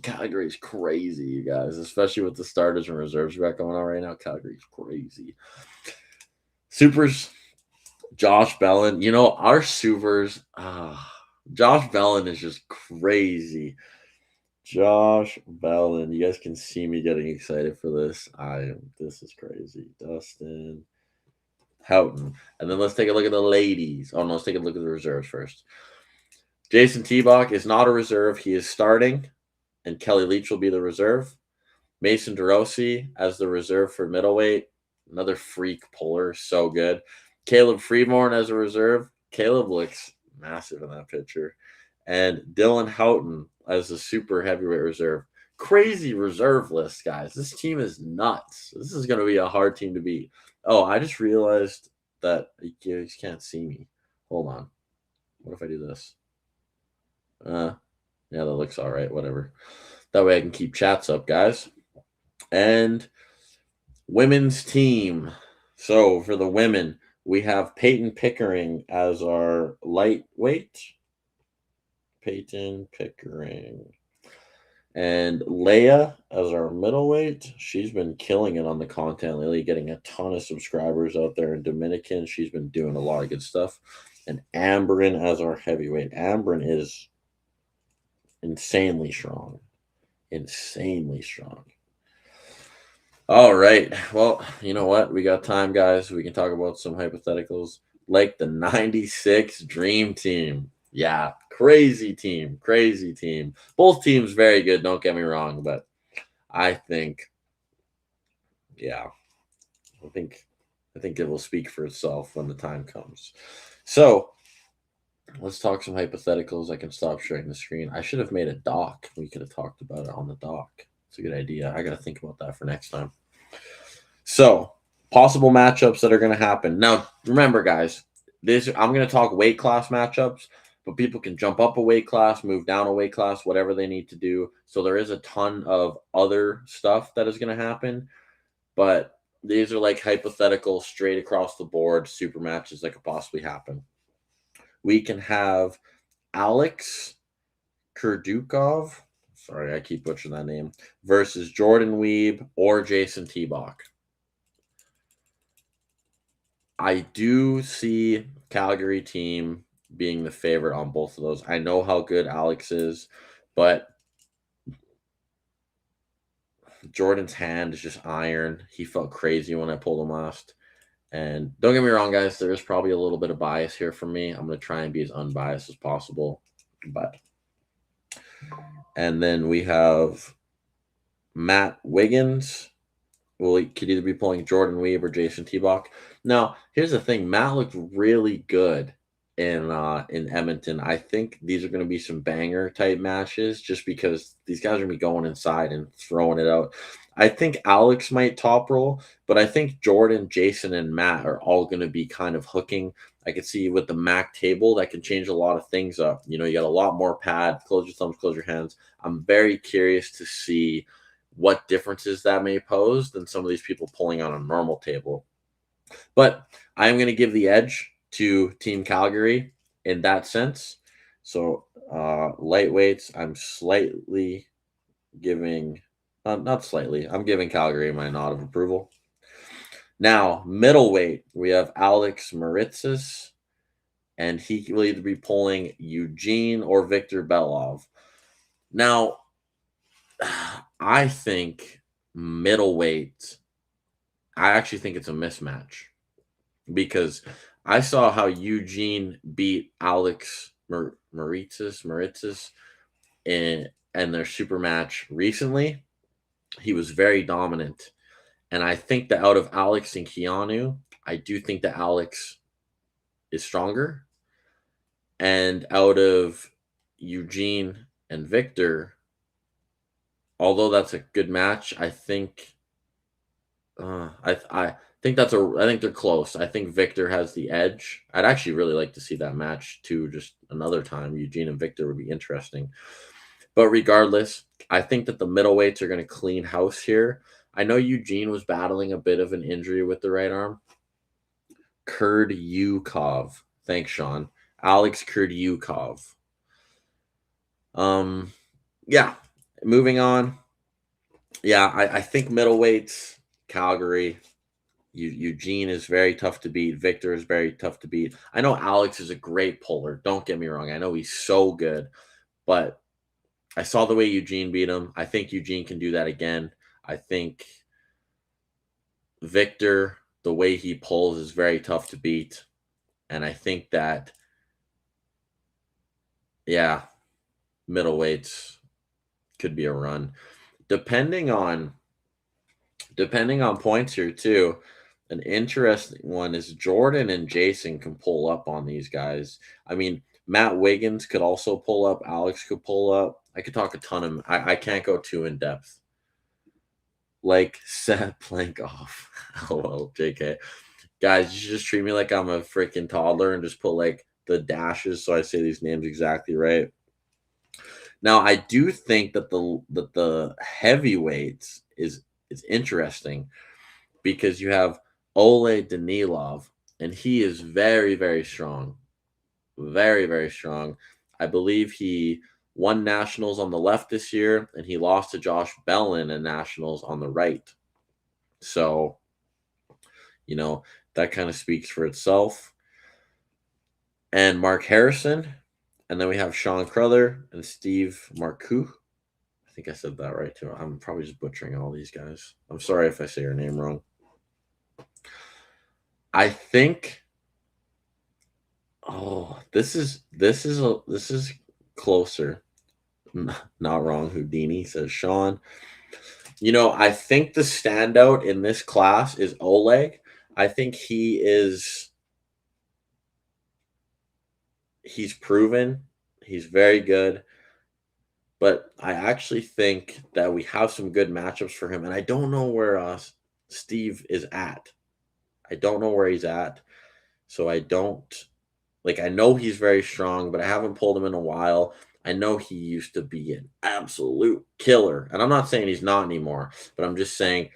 Calgary's crazy, you guys, especially with the starters and reserves we got going on right now. Calgary's crazy. Supers. Josh Bellin. You know, our supers, Josh Bellin is just crazy. Josh Bellin. You guys can see me getting excited for this. This is crazy. Dustin Houghton. And then let's take a look at the ladies. Oh, no, let's take a look at the reserves first. Jason T-Bach is not a reserve. He is starting, and Kelly Leach will be the reserve. Mason DeRossi as the reserve for middleweight. Another freak puller. So good. Caleb Freeborn as a reserve. Caleb looks massive in that picture. And Dylan Houghton as the super heavyweight reserve. Crazy reserve list, guys. This team is nuts. This is going to be a hard team to beat. Oh, I just realized that you guys can't see me. Hold on. What if I do this? Yeah, that looks all right. Whatever. That way I can keep chats up, guys. And women's team. So for the women, we have Peyton Pickering as our lightweight. Peyton Pickering. And Leia as our middleweight. She's been killing it on the content lately, getting a ton of subscribers out there in Dominican. She's been doing a lot of good stuff. And Ambrin as our heavyweight. Ambrin is insanely strong. Insanely strong. All right. Well, you know what? We got time, guys. We can talk about some hypotheticals like the 96 Dream Team. Yeah, crazy team. Crazy team. Both teams very good, don't get me wrong, but I think I think it will speak for itself when the time comes. So, let's talk some hypotheticals. I can stop sharing the screen. I should have made a doc. We could have talked about it on the doc. It's a good idea. I got to think about that for next time. So, possible matchups that are going to happen. Now, remember, guys, I'm going to talk weight class matchups, but people can jump up a weight class, move down a weight class, whatever they need to do. So, there is a ton of other stuff that is going to happen, but these are like hypothetical, straight across the board super matches that could possibly happen. We can have Alex Kurdukov. Sorry, I keep butchering that name. Versus Jordan Weeb or Jason T-Bach. I do see Calgary team being the favorite on both of those. I know how good Alex is, but Jordan's hand is just iron. He felt crazy when I pulled him last. And don't get me wrong, guys, there is probably a little bit of bias here from me. I'm going to try and be as unbiased as possible. And then we have Matt Wiggins. Well, he could either be pulling Jordan Weeb or Jason T-Bach. Now, here's the thing. Matt looked really good in Edmonton. I think these are going to be some banger type matches just because these guys are going to be going inside and throwing it out. I think Alex might top roll, but I think Jordan, Jason, and Matt are all going to be kind of hooking. I could see with the MAC table that can change a lot of things up. You know, you got a lot more pad. Close your thumbs, close your hands. I'm very curious to see what differences that may pose than some of these people pulling on a normal table. But I am going to give the edge to Team Calgary in that sense. So lightweights, I'm slightly giving, not slightly, I'm giving Calgary my nod of approval. Now, middleweight, we have Alex Maritzis, and he will either be pulling Eugene or Victor Belov. Now, I think middleweight, I actually think it's a mismatch because I saw how Eugene beat Alex Maritzis in their super match recently. He was very dominant. And I think that out of Alex and Keanu, I do think that Alex is stronger. And out of Eugene and Victor, although that's a good match, I think I think I think they're close. I think Victor has the edge. I'd actually really like to see that match too, just another time. Eugene and Victor would be interesting. But regardless, I think that the middleweights are going to clean house here. I know Eugene was battling a bit of an injury with the right arm. Kurdyukov. Thanks, Sean. Alex Kurdyukov. Yeah. Moving on. Yeah, I think middleweights, Calgary. Eugene is very tough to beat. Victor is very tough to beat. I know Alex is a great puller. Don't get me wrong. I know he's so good, but I saw the way Eugene beat him. I think Eugene can do that again. I think Victor, the way he pulls is very tough to beat. And I think that, yeah, middleweights could be a run. Depending on points here too, an interesting one is Jordan and Jason can pull up on these guys. I mean, Matt Wiggins could also pull up. Alex could pull up. I could talk a ton of. I can't go too in depth. Like set blank off. Oh, JK. Guys, you should just treat me like I'm a freaking toddler and just put like the dashes so I say these names exactly right. Now, I do think that the heavyweights is interesting because you have Ole Danilov, and he is very, very strong. Very, very strong. I believe he won nationals on the left this year, and he lost to Josh Bellin in nationals on the right. So, you know, that kind of speaks for itself. And Mark Harrison, and then we have Sean Crowther and Steve Marcoux. I think I said that right too. I'm probably just butchering all these guys. I'm sorry if I say your name wrong. I think. Oh, this is closer. Not wrong. Houdini says Sean. You know, I think the standout in this class is Oleg. I think he's proven. He's very good. But I actually think that we have some good matchups for him. And I don't know where Steve is at. I don't know where he's at. So I don't like, I know he's very strong, but I haven't pulled him in a while. I know he used to be an absolute killer. And I'm not saying he's not anymore, but I'm just saying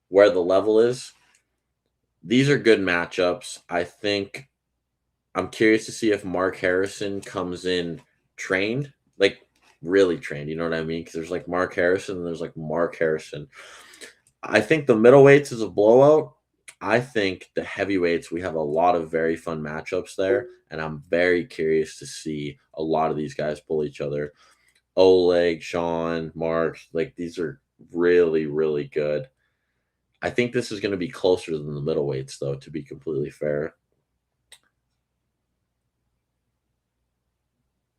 where the level is. These are good matchups. I think I'm curious to see if Mark Harrison comes in trained, like really trained. You know what I mean? Because there's like Mark Harrison and there's like Mark Harrison. I think the middleweights is a blowout. I think the heavyweights, we have a lot of very fun matchups there, and I'm very curious to see a lot of these guys pull each other. Oleg, Sean, Mark, like these are really, really good. I think this is going to be closer than the middleweights, though, to be completely fair.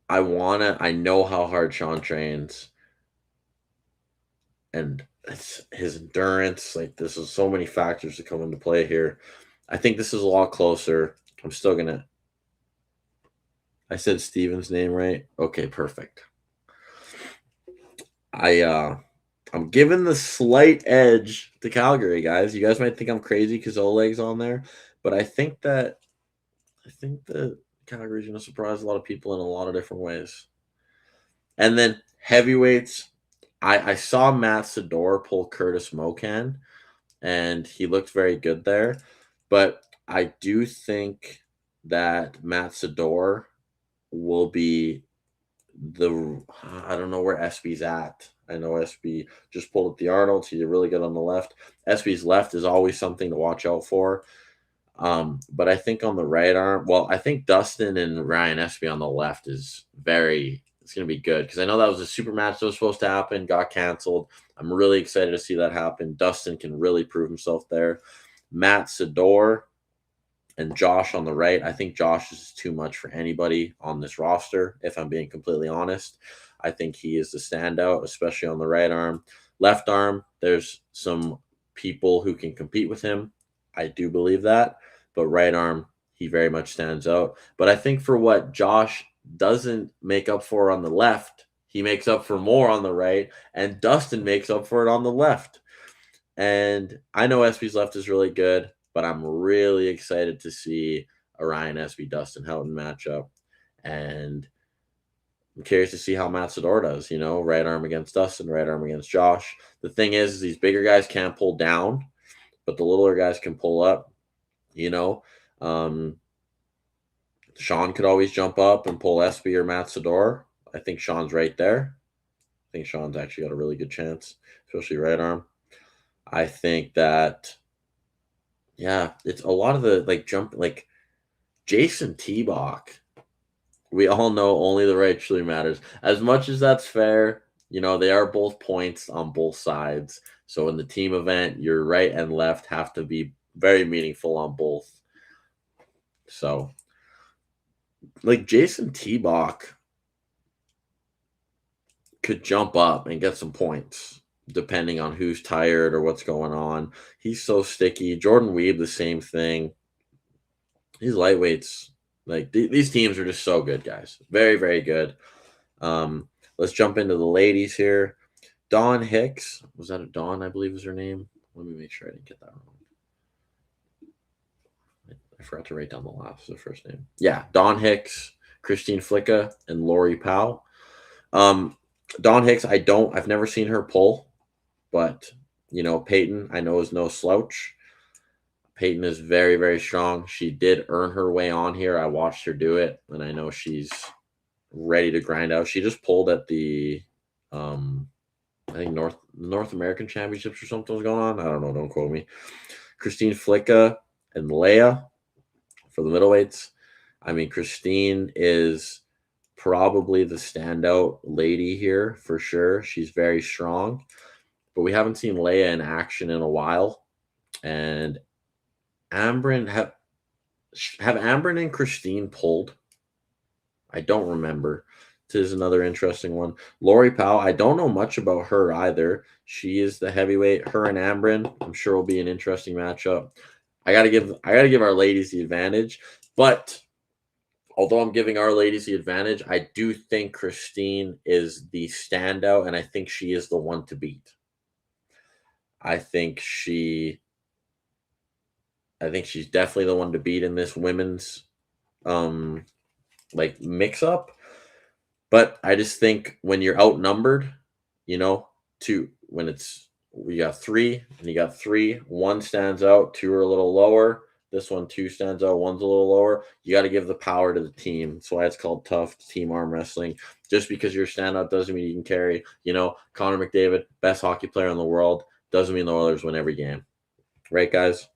I know how hard Sean trains, and it's his endurance. Like, this is so many factors that come into play here. I think this is a lot closer. I'm still gonna I said Steven's name right. Okay, perfect. I'm giving the slight edge to Calgary, guys. You guys might think I'm crazy because Oleg's on there, but I think that Calgary's going to surprise a lot of people in a lot of different ways. And then heavyweights, I saw Matt Sador pull Curtis Mocan, and he looked very good there. But I do think that Matt Sador will be the I don't know where SB's at. I know SB just pulled up the Arnolds. He's really good on the left. SB's left is always something to watch out for. But I think on the right arm, well, I think Dustin and Ryan SB on the left is it's going to be good because I know that was a super match that was supposed to happen, got canceled. I'm really excited to see that happen. Dustin can really prove himself there. Matt Sador and Josh on the right. I think Josh is too much for anybody on this roster, if I'm being completely honest. I think he is the standout, especially on the right arm. Left arm, there's some people who can compete with him. I do believe that. But right arm, he very much stands out. But I think for what Josh doesn't make up for on the left, he makes up for more on the right, and Dustin makes up for it on the left. And I know SB's left is really good, but I'm really excited to see a Ryan SB Dustin Houghton matchup. And I'm curious to see how Matt Sador does, right arm against Dustin, right arm against Josh. The thing is these bigger guys can't pull down, but the littler guys can pull up, you know. Sean could always jump up and pull SB or Matt Sador. I think Sean's right there. I think Sean's actually got a really good chance, especially right arm. I think that, yeah, it's a lot of the like Jason T-Bach. We all know only the right truly matters. As much as that's fair, they are both points on both sides. So in the team event, your right and left have to be very meaningful on both. So, like Jason T-Bach could jump up and get some points depending on who's tired or what's going on. He's so sticky. Jordan Weeb, the same thing. These lightweights, these teams are just so good, guys. Very, very good. Let's jump into the ladies here. Dawn Hicks. Was that a Dawn, I believe is her name? Let me make sure I didn't get that wrong. I forgot to write down the first name. Yeah, Dawn Hicks, Christine Flicka, and Lori Powell. Dawn Hicks, I've never seen her pull, but Peyton, I know, is no slouch. Peyton is very, very strong. She did earn her way on here. I watched her do it, and I know she's ready to grind out. She just pulled at the, I think North American Championships or something was going on. I don't know. Don't quote me. Christine Flicka and Leia for the middleweights. I mean, Christine is probably the standout lady here for sure. She's very strong, but we haven't seen Leia in action in a while. And Ambrin have Ambrin and Christine pulled? I don't remember. This is another interesting one. Lori Powell, I don't know much about her either. She is the heavyweight. Her and Ambrin, I'm sure, will be an interesting matchup. I gotta give our ladies the advantage, but although I'm giving our ladies the advantage, I do think Christine is the standout, and I think she is the one to beat. I think she's definitely the one to beat in this women's mix up. But I just think when you're outnumbered, we got three and you got three, one stands out, two are a little lower. This one, two stands out, one's a little lower. You got to give the power to the team. That's why it's called tough team arm wrestling. Just because you're standout doesn't mean you can carry. Connor McDavid, best hockey player in the world, doesn't mean the Oilers win every game. Right, guys?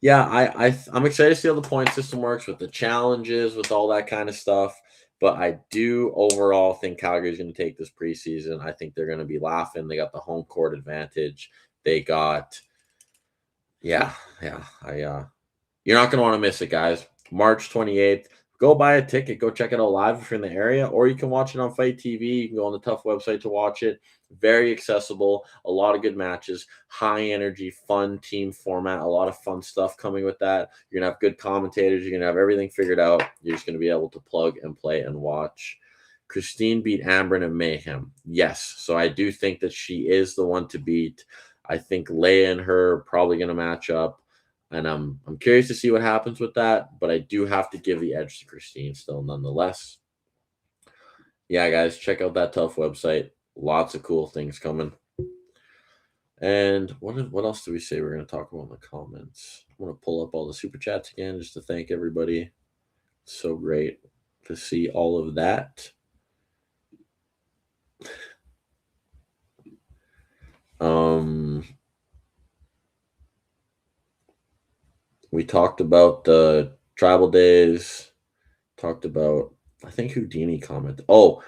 Yeah, I'm excited to see how the point system works with the challenges, with all that kind of stuff. But I do overall think Calgary's going to take this preseason. I think they're going to be laughing. They got the home court advantage. They got, you're not going to want to miss it, guys. March 28th, go buy a ticket. Go check it out live if you're in the area, or you can watch it on Fight TV. You can go on the Tough website to watch it. Very accessible. A lot of good matches. High energy, fun team format. A lot of fun stuff coming with that. You're going to have good commentators. You're going to have everything figured out. You're just going to be able to plug and play and watch. Christine beat Ambrin and Mayhem. Yes. So I do think that she is the one to beat. I think Leia and her are probably going to match up. And I'm curious to see what happens with that. But I do have to give the edge to Christine still nonetheless. Yeah, guys, check out that Tough website. Lots of cool things coming. And what else do we say we're going to talk about in the comments? I'm going to pull up all the super chats again just to thank everybody. It's so great to see all of that. We talked about the tribal days. Talked about, I think Houdini commented. Oh,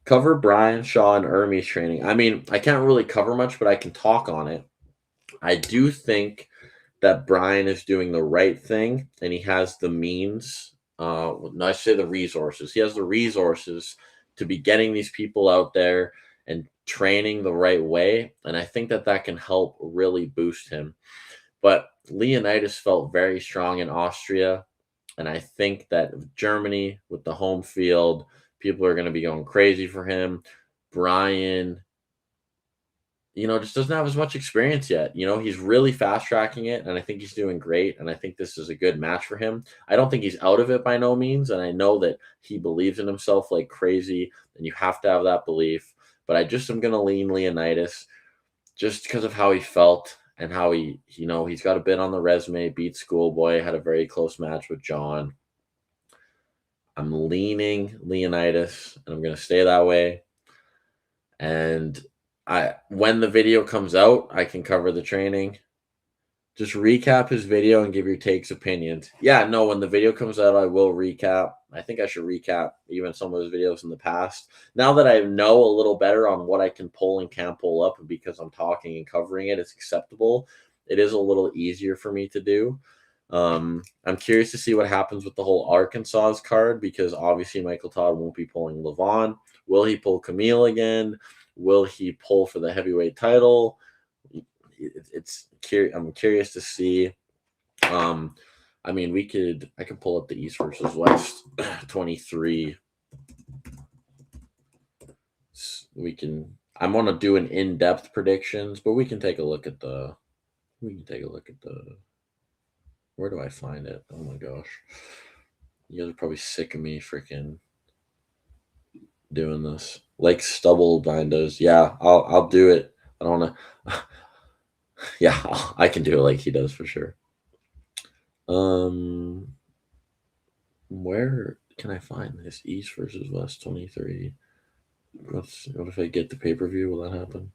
cover Brian Shaw and Ermi's training. I mean, I can't really cover much, but I can talk on it. I do think that Brian is doing the right thing, and he has the means. I say the resources. He has the resources to be getting these people out there and training the right way, and I think that that can help really boost him. But Leonidas felt very strong in Austria, and I think that Germany with the home field, people are going to be going crazy for him. Brian, just doesn't have as much experience yet. He's really fast tracking it, and I think he's doing great. And I think this is a good match for him. I don't think he's out of it by no means. And I know that he believes in himself like crazy, and you have to have that belief. But I just am going to lean Leonidas just because of how he felt and how he's got a bit on the resume, beat Schoolboy, had a very close match with John. I'm leaning Leonidas, and I'm going to stay that way. And when the video comes out, I can cover the training. Just recap his video and give your takes, opinions. Yeah, no, when the video comes out, I will recap. I think I should recap even some of his videos in the past. Now that I know a little better on what I can pull and can't pull up, and because I'm talking and covering it, it's acceptable. It is a little easier for me to do. I'm curious to see what happens with the whole Arkansas card, because obviously Michael Todd won't be pulling Levon. Will he pull Camille again? Will he pull for the heavyweight title? I'm curious to see. I mean, I could pull up the East versus West 23. I'm going to do an in-depth predictions, but we can take a look at the, where do I find it? Oh my gosh. You guys are probably sick of me freaking doing this. Like Stubble does. Yeah, I'll do it. I don't want to. Yeah, I can do it like he does for sure. Where can I find this East versus West 23? What if I get the pay-per-view? Will that happen?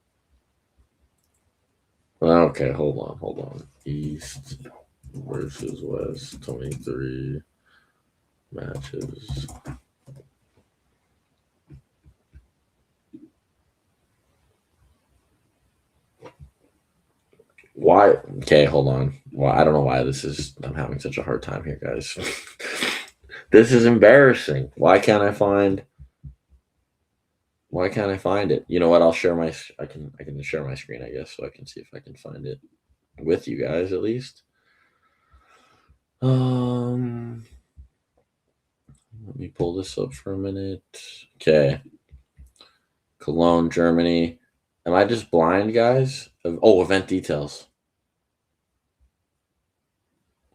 Okay, hold on. East versus West 23 matches. Why? Okay, hold on. Well, I don't know why I'm having such a hard time here, guys. This is embarrassing. Why can't I find it? You know what? I can share my screen, I guess, so I can see if I can find it with you guys at least. Let me pull this up for a minute. Okay. Cologne, Germany. Am I just blind, guys? Oh, event details.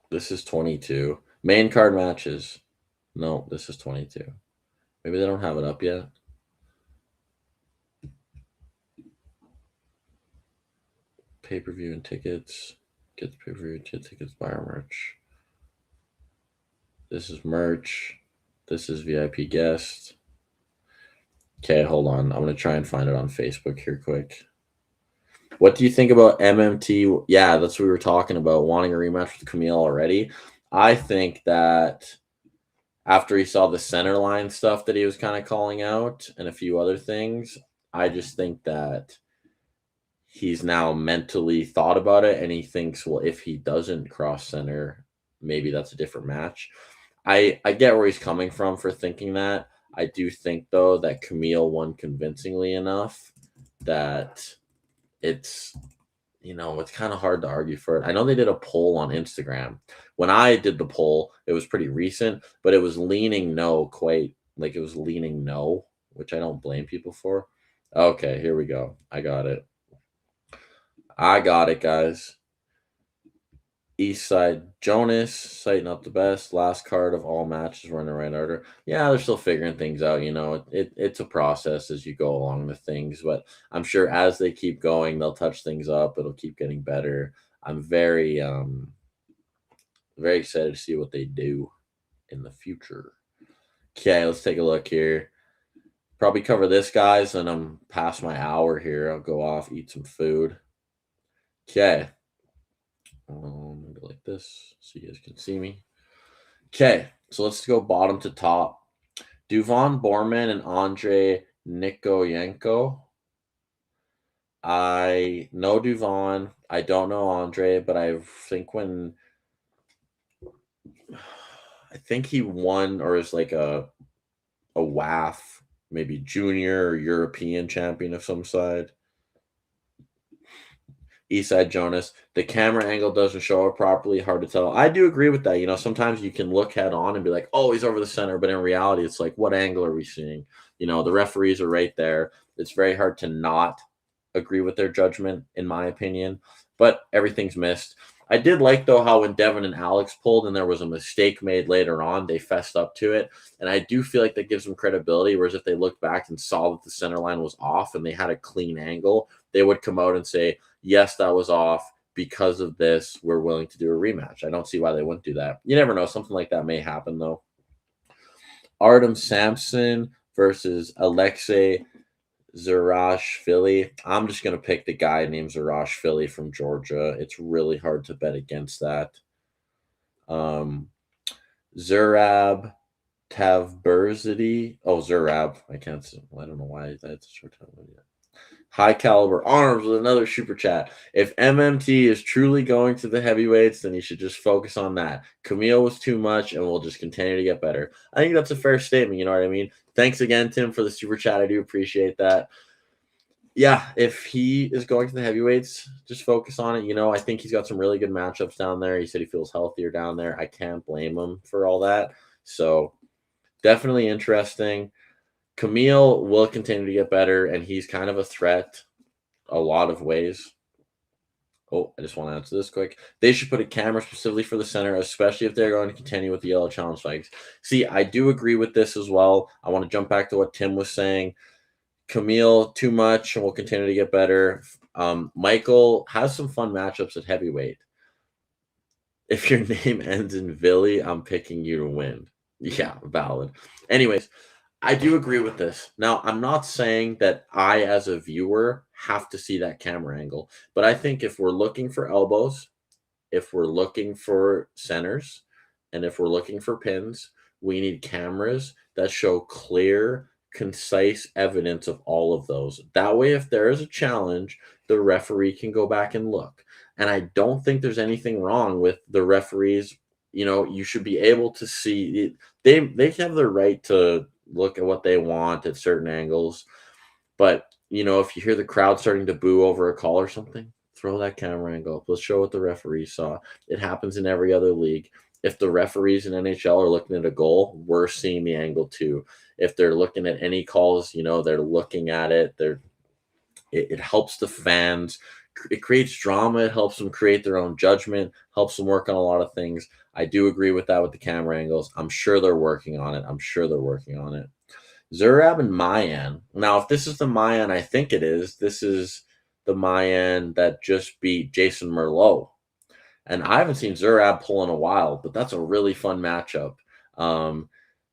This is 22. Main card matches. No, this is 22. Maybe they don't have it up yet. Pay-per-view and tickets. Get the pay-per-view, get tickets, buy our merch. This is merch. This is VIP guest. Okay, hold on. I'm going to try and find it on Facebook here quick. What do you think about MMT? Yeah, that's what we were talking about, wanting a rematch with Camille already. I think that after he saw the center line stuff that he was kind of calling out and a few other things, I just think that he's now mentally thought about it, and he thinks, well, if he doesn't cross center, maybe that's a different match. I get where he's coming from for thinking that. I do think though that Camille won convincingly enough that it's it's kind of hard to argue for it. I know they did a poll on Instagram. When I did the poll, it was pretty recent, but it was leaning no, quite like it was leaning no, which I don't blame people for. Okay, here we go. I got it. I got it, guys. East Side Jonas, sighting up the best. Last card of all matches were in the right order. Yeah, they're still figuring things out. It's a process as you go along with things, but I'm sure as they keep going, they'll touch things up. It'll keep getting better. I'm very excited to see what they do in the future. Okay, let's take a look here. Probably cover this, guys, and I'm past my hour here. I'll go off, eat some food. Okay. Maybe like this so you guys can see me. Okay, so let's go bottom to top. Duvan Borman and Andre Nikoyenko. I know Duvan. I don't know Andre, but I think he won or is like a WAF, maybe junior or European champion of some side. Eastside Jonas. The camera angle doesn't show it properly. Hard to tell. I do agree with that. Sometimes you can look head on and be like, oh, he's over the center. But in reality, it's like, what angle are we seeing? The referees are right there. It's very hard to not agree with their judgment, in my opinion. But everything's missed. I did like, though, how when Devin and Alex pulled and there was a mistake made later on, they fessed up to it. And I do feel like that gives them credibility, whereas if they looked back and saw that the center line was off and they had a clean angle, they would come out and say, yes, that was off. Because of this, we're willing to do a rematch. I don't see why they wouldn't do that. You never know. Something like that may happen, though. Artem Sampson versus Alexei Zarashvili. I'm just going to pick the guy named Zarashvili from Georgia. It's really hard to bet against that. Zurab Tavberzidi. Oh, Zurab. I don't know why that's a short time. High Caliber Arms with another super chat. If MMT is truly going to the heavyweights, then you should just focus on that. Camille was too much, and we'll just continue to get better. I think that's a fair statement. You know what I mean? Thanks again, Tim, for the super chat. I do appreciate that. Yeah, if he is going to the heavyweights, just focus on it. I think he's got some really good matchups down there. He said he feels healthier down there. I can't blame him for all that. So definitely interesting. Camille will continue to get better, and he's kind of a threat a lot of ways. Oh, I just want to answer this quick. They should put a camera specifically for the center, especially if they're going to continue with the yellow challenge fights. See, I do agree with this as well. I want to jump back to what Tim was saying. Camille, too much, and will continue to get better. Michael has some fun matchups at heavyweight. If your name ends in Villy, I'm picking you to win. Yeah, valid. Anyways, I do agree with this. Now, I'm not saying that I, as a viewer, have to see that camera angle, but I think if we're looking for elbows, if we're looking for centers, and if we're looking for pins, we need cameras that show clear, concise evidence of all of those. That way, if there is a challenge, the referee can go back and look. And I don't think there's anything wrong with the referees. You should be able to see they have the right to look at what they want at certain angles. But, if you hear the crowd starting to boo over a call or something, throw that camera angle up. Let's show what the referee saw. It happens in every other league. If the referees in NHL are looking at a goal, we're seeing the angle too. If they're looking at any calls, they're looking at it. It helps the fans. It creates drama. It helps them create their own judgment, helps them work on a lot of things. I do agree with that with the camera angles. I'm sure they're working on it. Zurab and Mayan. Now, if this is the Mayan I think it is, this is the Mayan that just beat Jason Merlot. And I haven't seen Zurab pull in a while, but that's a really fun matchup.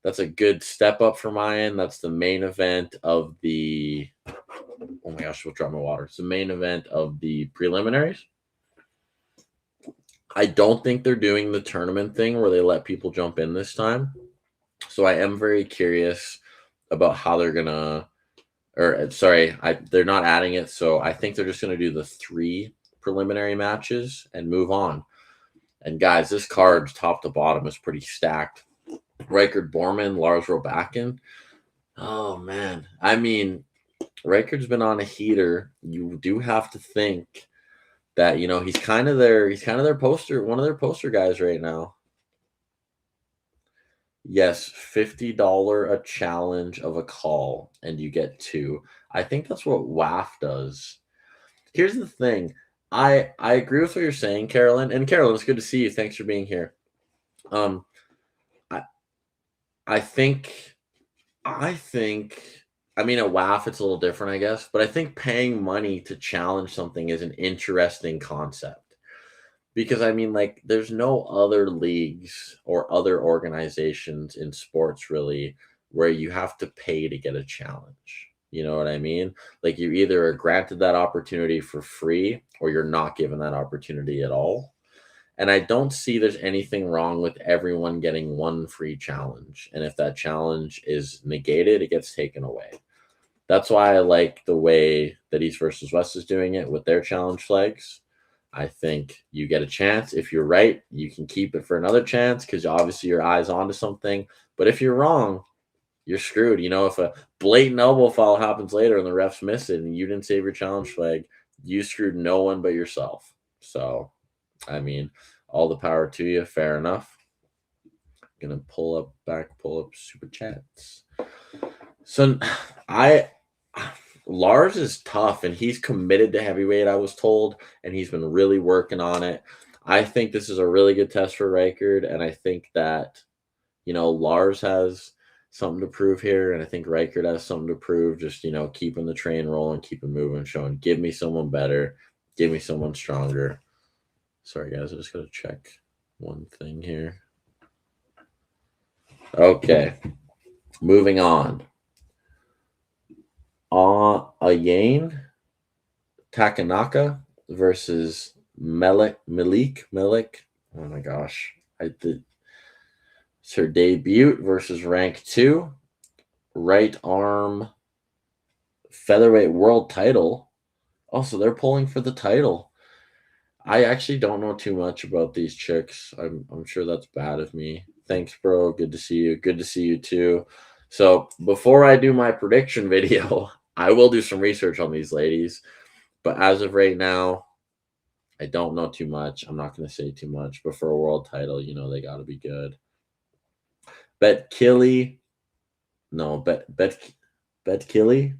That's a good step up for Mayan. That's the main event of the – oh, my gosh, we'll drop my water. It's the main event of the preliminaries. I don't think they're doing the tournament thing where they let people jump in this time. So I am very curious about how they're going to – they're not adding it. So I think they're just going to do the 3 preliminary matches and move on. And guys, this card top to bottom is pretty stacked. Reichard Borman, Lars Robakin. Oh man, I mean, Reichard's been on a heater. You do have to think that he's kind of their poster, one of their poster guys right now. Yes, $50 a challenge of a call, and you get two. I think that's what WAF does. Here's the thing. I agree with what you're saying, Carolyn. And Carolyn, it's good to see you. Thanks for being here. Um, I I think I think I mean at WAF it's a little different, I guess, but I think paying money to challenge something is an interesting concept. Because I mean, like, there's no other leagues or other organizations in sports really where you have to pay to get a challenge. You know what I mean? Like, you either are granted that opportunity for free or you're not given that opportunity at all. And I don't see there's anything wrong with everyone getting one free challenge. And if that challenge is negated, it gets taken away. That's why I like the way that East versus West is doing it with their challenge flags. I think you get a chance. If you're right, you can keep it for another chance because obviously your eye's onto something. But if you're wrong, you're screwed. You know, if a blatant elbow foul happens later and the refs miss it and you didn't save your challenge flag, you screwed no one but yourself. So, I mean, all the power to you. Fair enough. Gonna pull up super chats. So I Lars is tough and he's committed to heavyweight, I was told, and he's been really working on it. I think this is a really good test for Reichard, and I think that, Lars has something to prove here, and I think Reichard has something to prove, just, keeping the train rolling, keeping moving, showing, give me someone better, give me someone stronger. Sorry, guys, I just got to check one thing here. Okay, moving on. Ayane Takanaka versus Malik. Oh my gosh. It's her debut versus rank 2. Right arm featherweight world title. Also, they're pulling for the title. I actually don't know too much about these chicks. I'm sure that's bad of me. Thanks, bro. Good to see you. Good to see you too. So before I do my prediction video, I will do some research on these ladies. But as of right now, I don't know too much. I'm not going to say too much. But for a world title, they got to be good. Bet Killy. No, Bet Killy.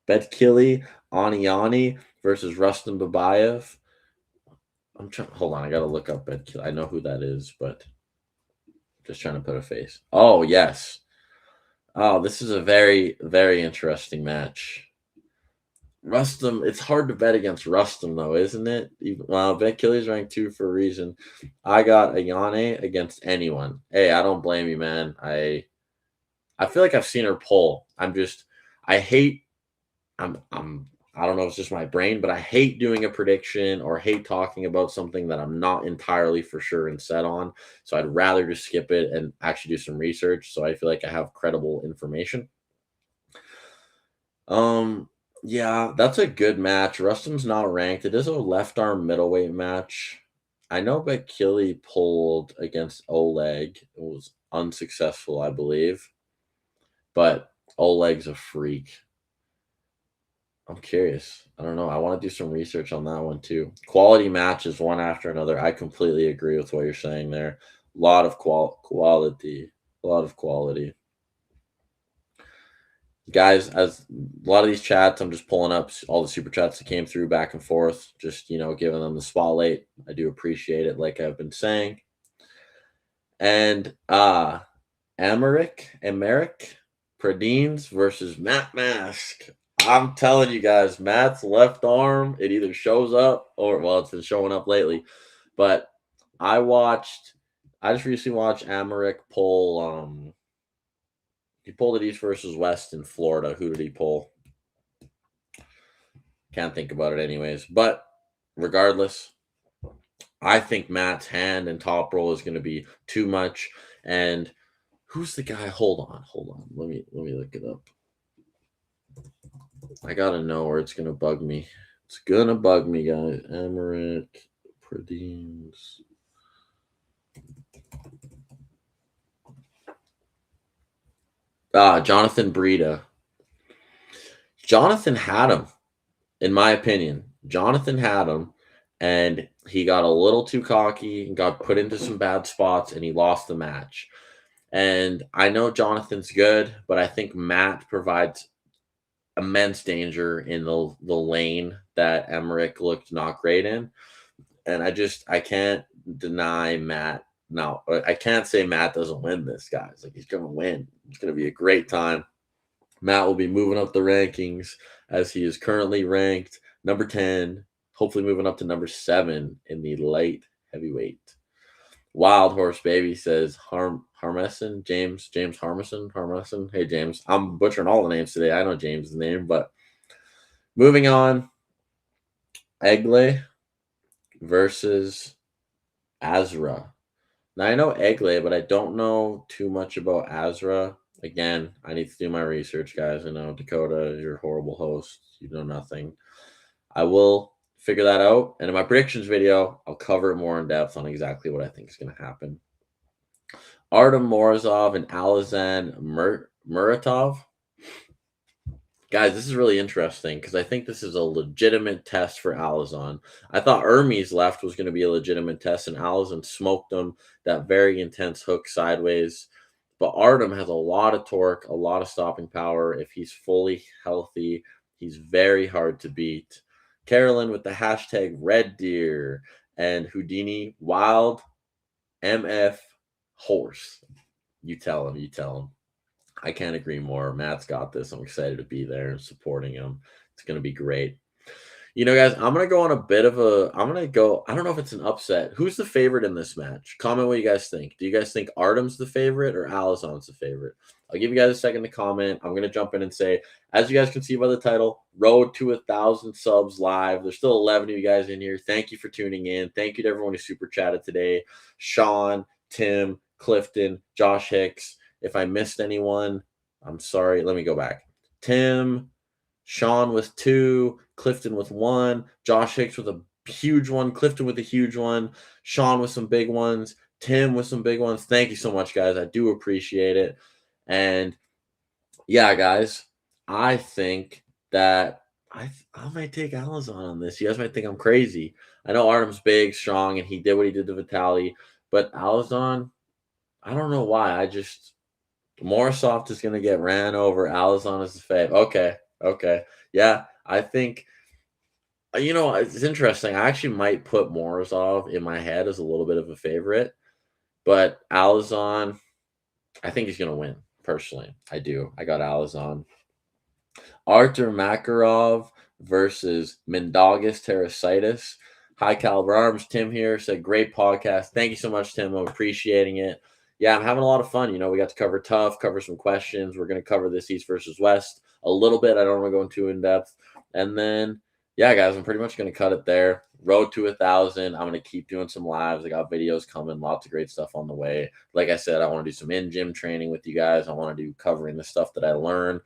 Bet Killy Aniani versus Rustin Babayev. I'm trying. Hold on, I gotta look up Bet Killy. I know who that is, but just trying to put a face. Oh yes. Oh, this is a very, very interesting match. Rustum, it's hard to bet against Rustum though, isn't it? Well, Bet Killy's ranked 2 for a reason. I got Ayane against anyone. Hey, I don't blame you, man. I feel like I've seen her pull. I hate. I don't know if it's just my brain, but I hate doing a prediction or hate talking about something that I'm not entirely for sure and set on. So I'd rather just skip it and actually do some research so I feel like I have credible information. Yeah, that's a good match. Rustum's not ranked. It is a left arm middleweight match. I know Bekili pulled against Oleg. It was unsuccessful, I believe. But Oleg's a freak. I'm curious. I don't know. I want to do some research on that one too. Quality matches one after another. I completely agree with what you're saying there. A lot of quality. A lot of quality. Guys, as a lot of these chats, I'm just pulling up all the super chats that came through back and forth, just giving them the spotlight. I do appreciate it, like I've been saying. And Emerick Pradines versus Matt Mask. I'm telling you guys, Matt's left arm, it either shows up or, well, it's been showing up lately. But I just recently watched Emerick pull, he pulled it East versus West in Florida. Who did he pull? Can't think about it anyways. But regardless, I think Matt's hand and top roll is going to be too much. And who's the guy? Hold on. Let me look it up. I gotta know or it's gonna bug me. It's gonna bug me, guys. Emerick Pradines. Jonathan Breida. Jonathan had him, in my opinion. Jonathan had him, and he got a little too cocky and got put into some bad spots, and he lost the match. And I know Jonathan's good, but I think Matt provides immense danger in the lane that Emmerich looked not great in. And I can't deny Matt. No, I can't say Matt doesn't win this, guys. Like, he's gonna win. It's gonna be a great time. Matt will be moving up the rankings as he is currently ranked number 10, hopefully moving up to number 7 in the light heavyweight. Wild Horse Baby says Harmeson, James Harmeson. Hey, James. I'm butchering all the names today. I know James' name, but moving on. Egle versus Azra. Now, I know Egle, but I don't know too much about Azra. Again, I need to do my research, guys. I know, Dakota, you're a horrible host. You know nothing. I will figure that out. And in my predictions video, I'll cover it more in depth on exactly what I think is going to happen. Artem Morozov and Alazan Muratov. Guys, this is really interesting because I think this is a legitimate test for Alazan. I thought Hermes left was going to be a legitimate test, and Alazan smoked him, that very intense hook sideways. But Artem has a lot of torque, a lot of stopping power. If he's fully healthy, he's very hard to beat. Carolyn with the hashtag Red Deer and Houdini Wild MF Horse. You tell him. I can't agree more. Matt's got this. I'm excited to be there and supporting him. It's going to be great. You know, guys, I'm going to go on a bit of a. I don't know if it's an upset. Who's the favorite in this match? Comment what you guys think. Do you guys think Artem's the favorite or Alazan's the favorite? I'll give you guys a second to comment. I'm going to jump in and say, as you guys can see by the title, Road to 1,000 subs live. There's still 11 of you guys in here. Thank you for tuning in. Thank you to everyone who super chatted today. Sean, Tim, Clifton, Josh Hicks. If I missed anyone, I'm sorry. Let me go back. Tim, Sean with 2, Clifton with 1, Josh Hicks with a huge one, Clifton with a huge one, Sean with some big ones, Tim with some big ones. Thank you so much, guys. I do appreciate it. And yeah, guys, I think that I might take Alazan on this. You guys might think I'm crazy. I know Artem's big, strong, and he did what he did to Vitaly, but Alazan, I don't know why. Morozov is going to get ran over. Alazan is the fave. Okay. Yeah, I think, it's interesting. I actually might put Morozov in my head as a little bit of a favorite, but Alazan, I think he's going to win, personally. I do. I got Alazan. Artur Makarov versus Mindaugas Terasitis. High Caliber Arms. Tim here said, great podcast. Thank you so much, Tim. I'm appreciating it. Yeah, I'm having a lot of fun. We got to cover tough, cover some questions. We're going to cover this East versus West a little bit. I don't want to go into too in depth. And then, yeah, guys, I'm pretty much going to cut it there. Road to 1,000. I'm going to keep doing some lives. I got videos coming, lots of great stuff on the way. Like I said, I want to do some in-gym training with you guys. I want to do covering the stuff that I learn.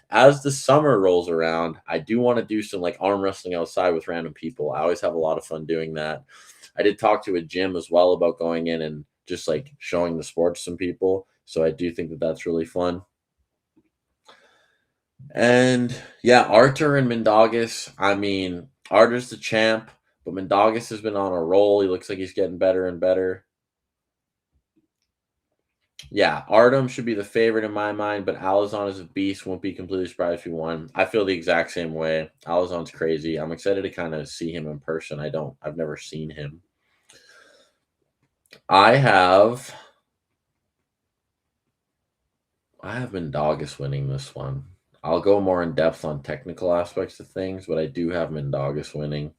As the summer rolls around, I do want to do some arm wrestling outside with random people. I always have a lot of fun doing that. I did talk to a gym as well about going in and just showing the sport to some people. So I do think that that's really fun. And yeah, Artur and Mindaugas. I mean, Artur's the champ, but Mindaugas has been on a roll. He looks like he's getting better and better. Yeah, Artem should be the favorite in my mind, but Alazan is a beast. Won't be completely surprised if he won. I feel the exact same way. Alazan's crazy. I'm excited to kind of see him in person. I've never seen him. I have Mindaugas winning this one. I'll go more in depth on technical aspects of things, but I do have Mindaugas winning.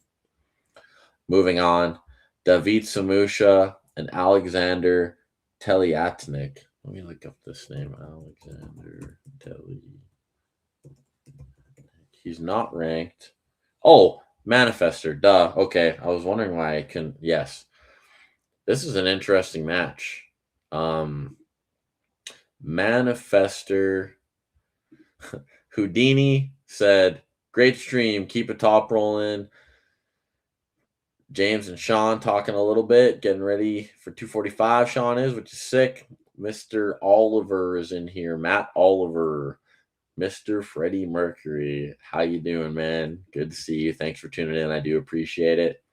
Moving on, David Samusha and Alexander Teliatnik. Let me look up this name, Alexander Teliatnik. He's not ranked. Oh, Manifester. Duh. Okay, I was wondering why I couldn't. Yes, this is an interesting match. Manifester. Houdini said, great stream. Keep it top rolling. James and Sean talking a little bit, getting ready for 245. Sean is, which is sick. Mr. Oliver is in here. Matt Oliver, Mr. Freddie Mercury. How you doing, man? Good to see you. Thanks for tuning in. I do appreciate it.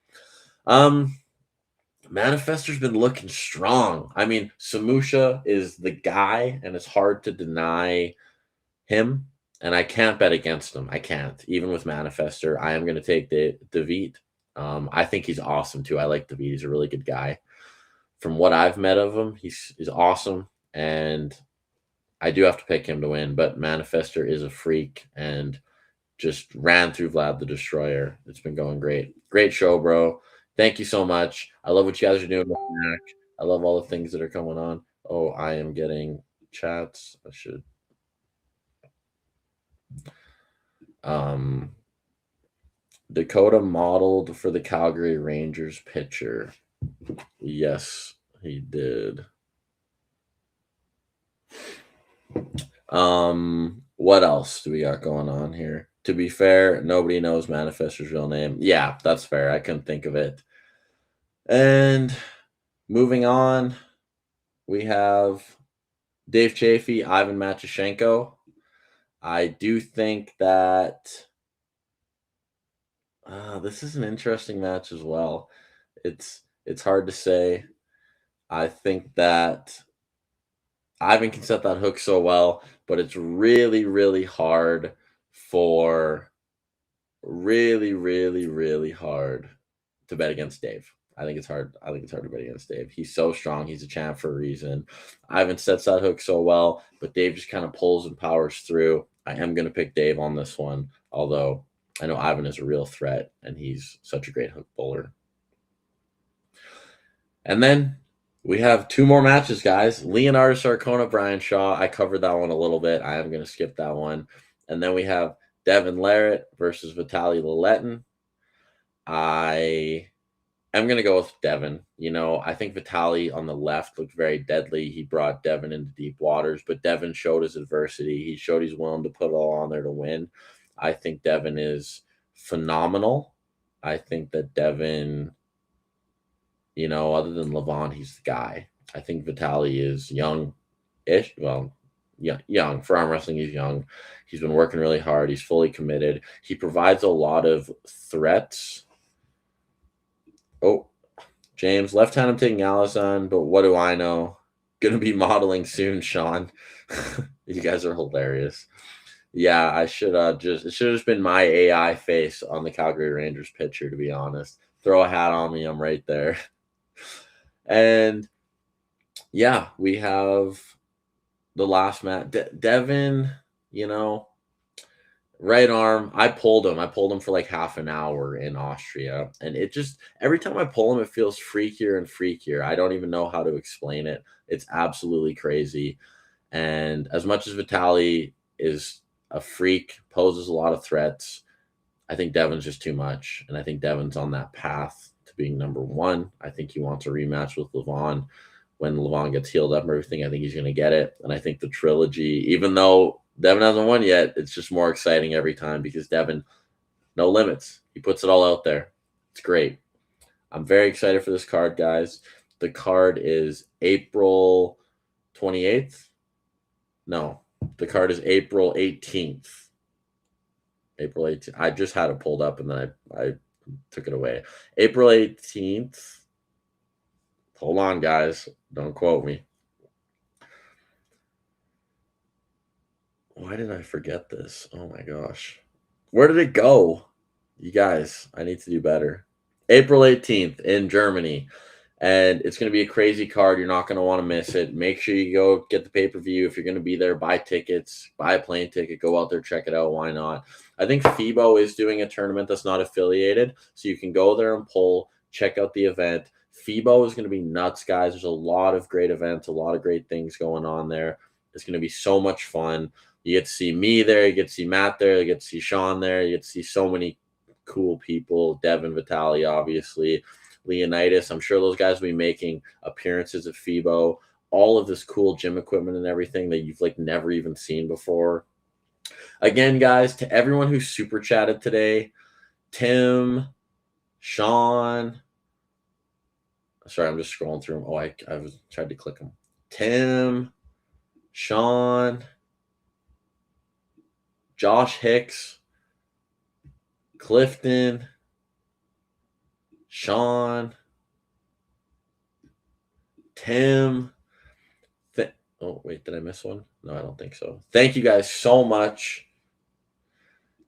Manifestor's been looking strong. I mean, Samusha is the guy, and it's hard to deny him. And I can't bet against him. I can't. Even with Manifestor, I am going to take David. I think he's awesome too. I like David. He's a really good guy. From what I've met of him, he's awesome, and I do have to pick him to win. But Manifestor is a freak and just ran through Vlad the Destroyer. It's been going great. Great show, bro. Thank you so much. I love what you guys are doing. I love all the things that are going on. Oh, I am getting chats. I should. Dakota modeled for the Calgary Rangers pitcher. Yes, he did. What else do we got going on here? To be fair, nobody knows Manifestor's real name. Yeah, that's fair. I couldn't think of it. And moving on, we have Dave Chafee, Ivan Matyashenko. I do think that this is an interesting match as well. It's hard to say. I think that Ivan can set that hook so well, but it's really, really hard really hard to bet against Dave. I think it's hard. I think it's hard to bet against Dave. He's so strong. He's a champ for a reason. Ivan sets that hook so well, but Dave just kind of pulls and powers through. I am going to pick Dave on this one, although I know Ivan is a real threat, and he's such a great hook bowler. And then we have two more matches, guys. Leonardo Sarcona, Brian Shaw. I covered that one a little bit. I am going to skip that one. And then we have Devin Larratt versus Vitaly Laletin. I am going to go with Devin. You know, I think Vitaly on the left looked very deadly. He brought Devin into deep waters, but Devin showed his adversity. He showed he's willing to put it all on there to win. I think Devin is phenomenal. I think that Devin, you know, other than Levon, he's the guy. I think Vitaly is young-ish. Well, yeah, young. For arm wrestling, he's young. He's been working really hard. He's fully committed. He provides a lot of threats. Oh, James, left hand I'm taking Allison, but what do I know? Gonna be modeling soon, Sean. You guys are hilarious. Yeah, I should it should have just been my AI face on the Calgary Rangers pitcher, to be honest. Throw a hat on me, I'm right there. And yeah, we have the last match. Devin, you know, right arm. I pulled him for like half an hour in Austria. And it just, every time I pull him, it feels freakier and freakier. I don't even know how to explain it. It's absolutely crazy. And as much as Vitaly is a freak, poses a lot of threats, I think Devin's just too much. And I think Devin's on that path to being number one. I think he wants a rematch with Levon. When Levon gets healed up and everything, I think he's going to get it. And I think the trilogy, even though Devin hasn't won yet, it's just more exciting every time because Devin, no limits. He puts it all out there. It's great. I'm very excited for this card, guys. The card is April 28th. No, the card is April 18th. April 18th. I just had it pulled up and then I took it away. April 18th. Hold on, guys. Don't quote me. Why did I forget this? Oh my gosh. Where did it go? You guys, I need to do better. April 18th in Germany. And it's going to be a crazy card. You're not going to want to miss it. Make sure you go get the pay-per-view. If you're going to be there, buy tickets, buy a plane ticket, go out there, check it out. Why not? I think FIBO is doing a tournament that's not affiliated. So you can go there and pull, check out the event. FIBO is going to be nuts, guys. There's a lot of great events, a lot of great things going on there. It's going to be so much fun. You get to see me there. You get to see Matt there. You get to see Sean there. You get to see so many cool people. Devin, Vitaly, obviously. Leonidas. I'm sure those guys will be making appearances at FIBO. All of this cool gym equipment and everything that you've like never even seen before. Again, guys, to everyone who super chatted today, Tim, Sean. Sorry, I'm just scrolling through them. Oh, I was tried to click them. Tim, Sean, Josh Hicks, Clifton, Sean, Tim. Oh, wait, did I miss one? No, I don't think so. Thank you guys so much.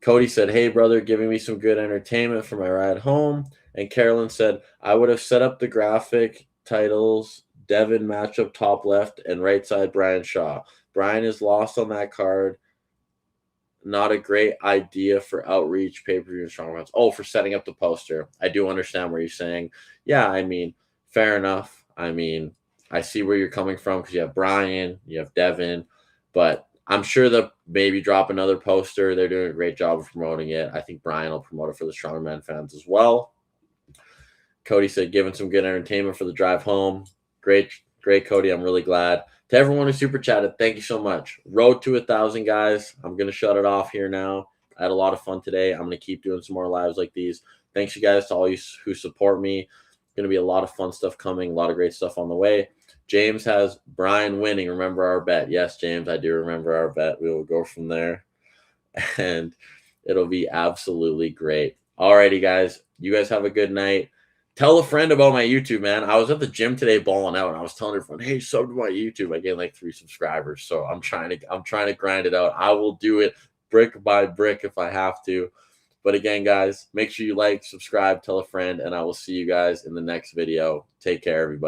Cody said, hey, brother, giving me some good entertainment for my ride home. And Carolyn said, I would have set up the graphic titles, Devin matchup top left, and right side Brian Shaw. Brian is lost on that card. Not a great idea for outreach, pay-per-view, and strong rounds. Oh, for setting up the poster. I do understand what you're saying. Yeah, I mean, fair enough. I mean, I see where you're coming from because you have Brian, you have Devin, but I'm sure they'll maybe drop another poster. They're doing a great job of promoting it. I think Brian will promote it for the Strongman fans as well. Cody said, giving some good entertainment for the drive home. Great, Cody. I'm really glad. To everyone who super chatted, thank you so much. Road to 1,000, guys. I'm going to shut it off here now. I had a lot of fun today. I'm going to keep doing some more lives like these. Thanks, you guys, to all you who support me. Going to be a lot of fun stuff coming, a lot of great stuff on the way. James has Brian winning. Remember our bet. Yes, James, I do remember our bet. We will go from there, and it'll be absolutely great. Alrighty, guys. You guys have a good night. Tell a friend about my YouTube, man. I was at the gym today balling out, and I was telling everyone, hey, sub to my YouTube. I gained like 3 subscribers, so I'm trying to grind it out. I will do it brick by brick if I have to. But again, guys, make sure you like, subscribe, tell a friend, and I will see you guys in the next video. Take care, everybody.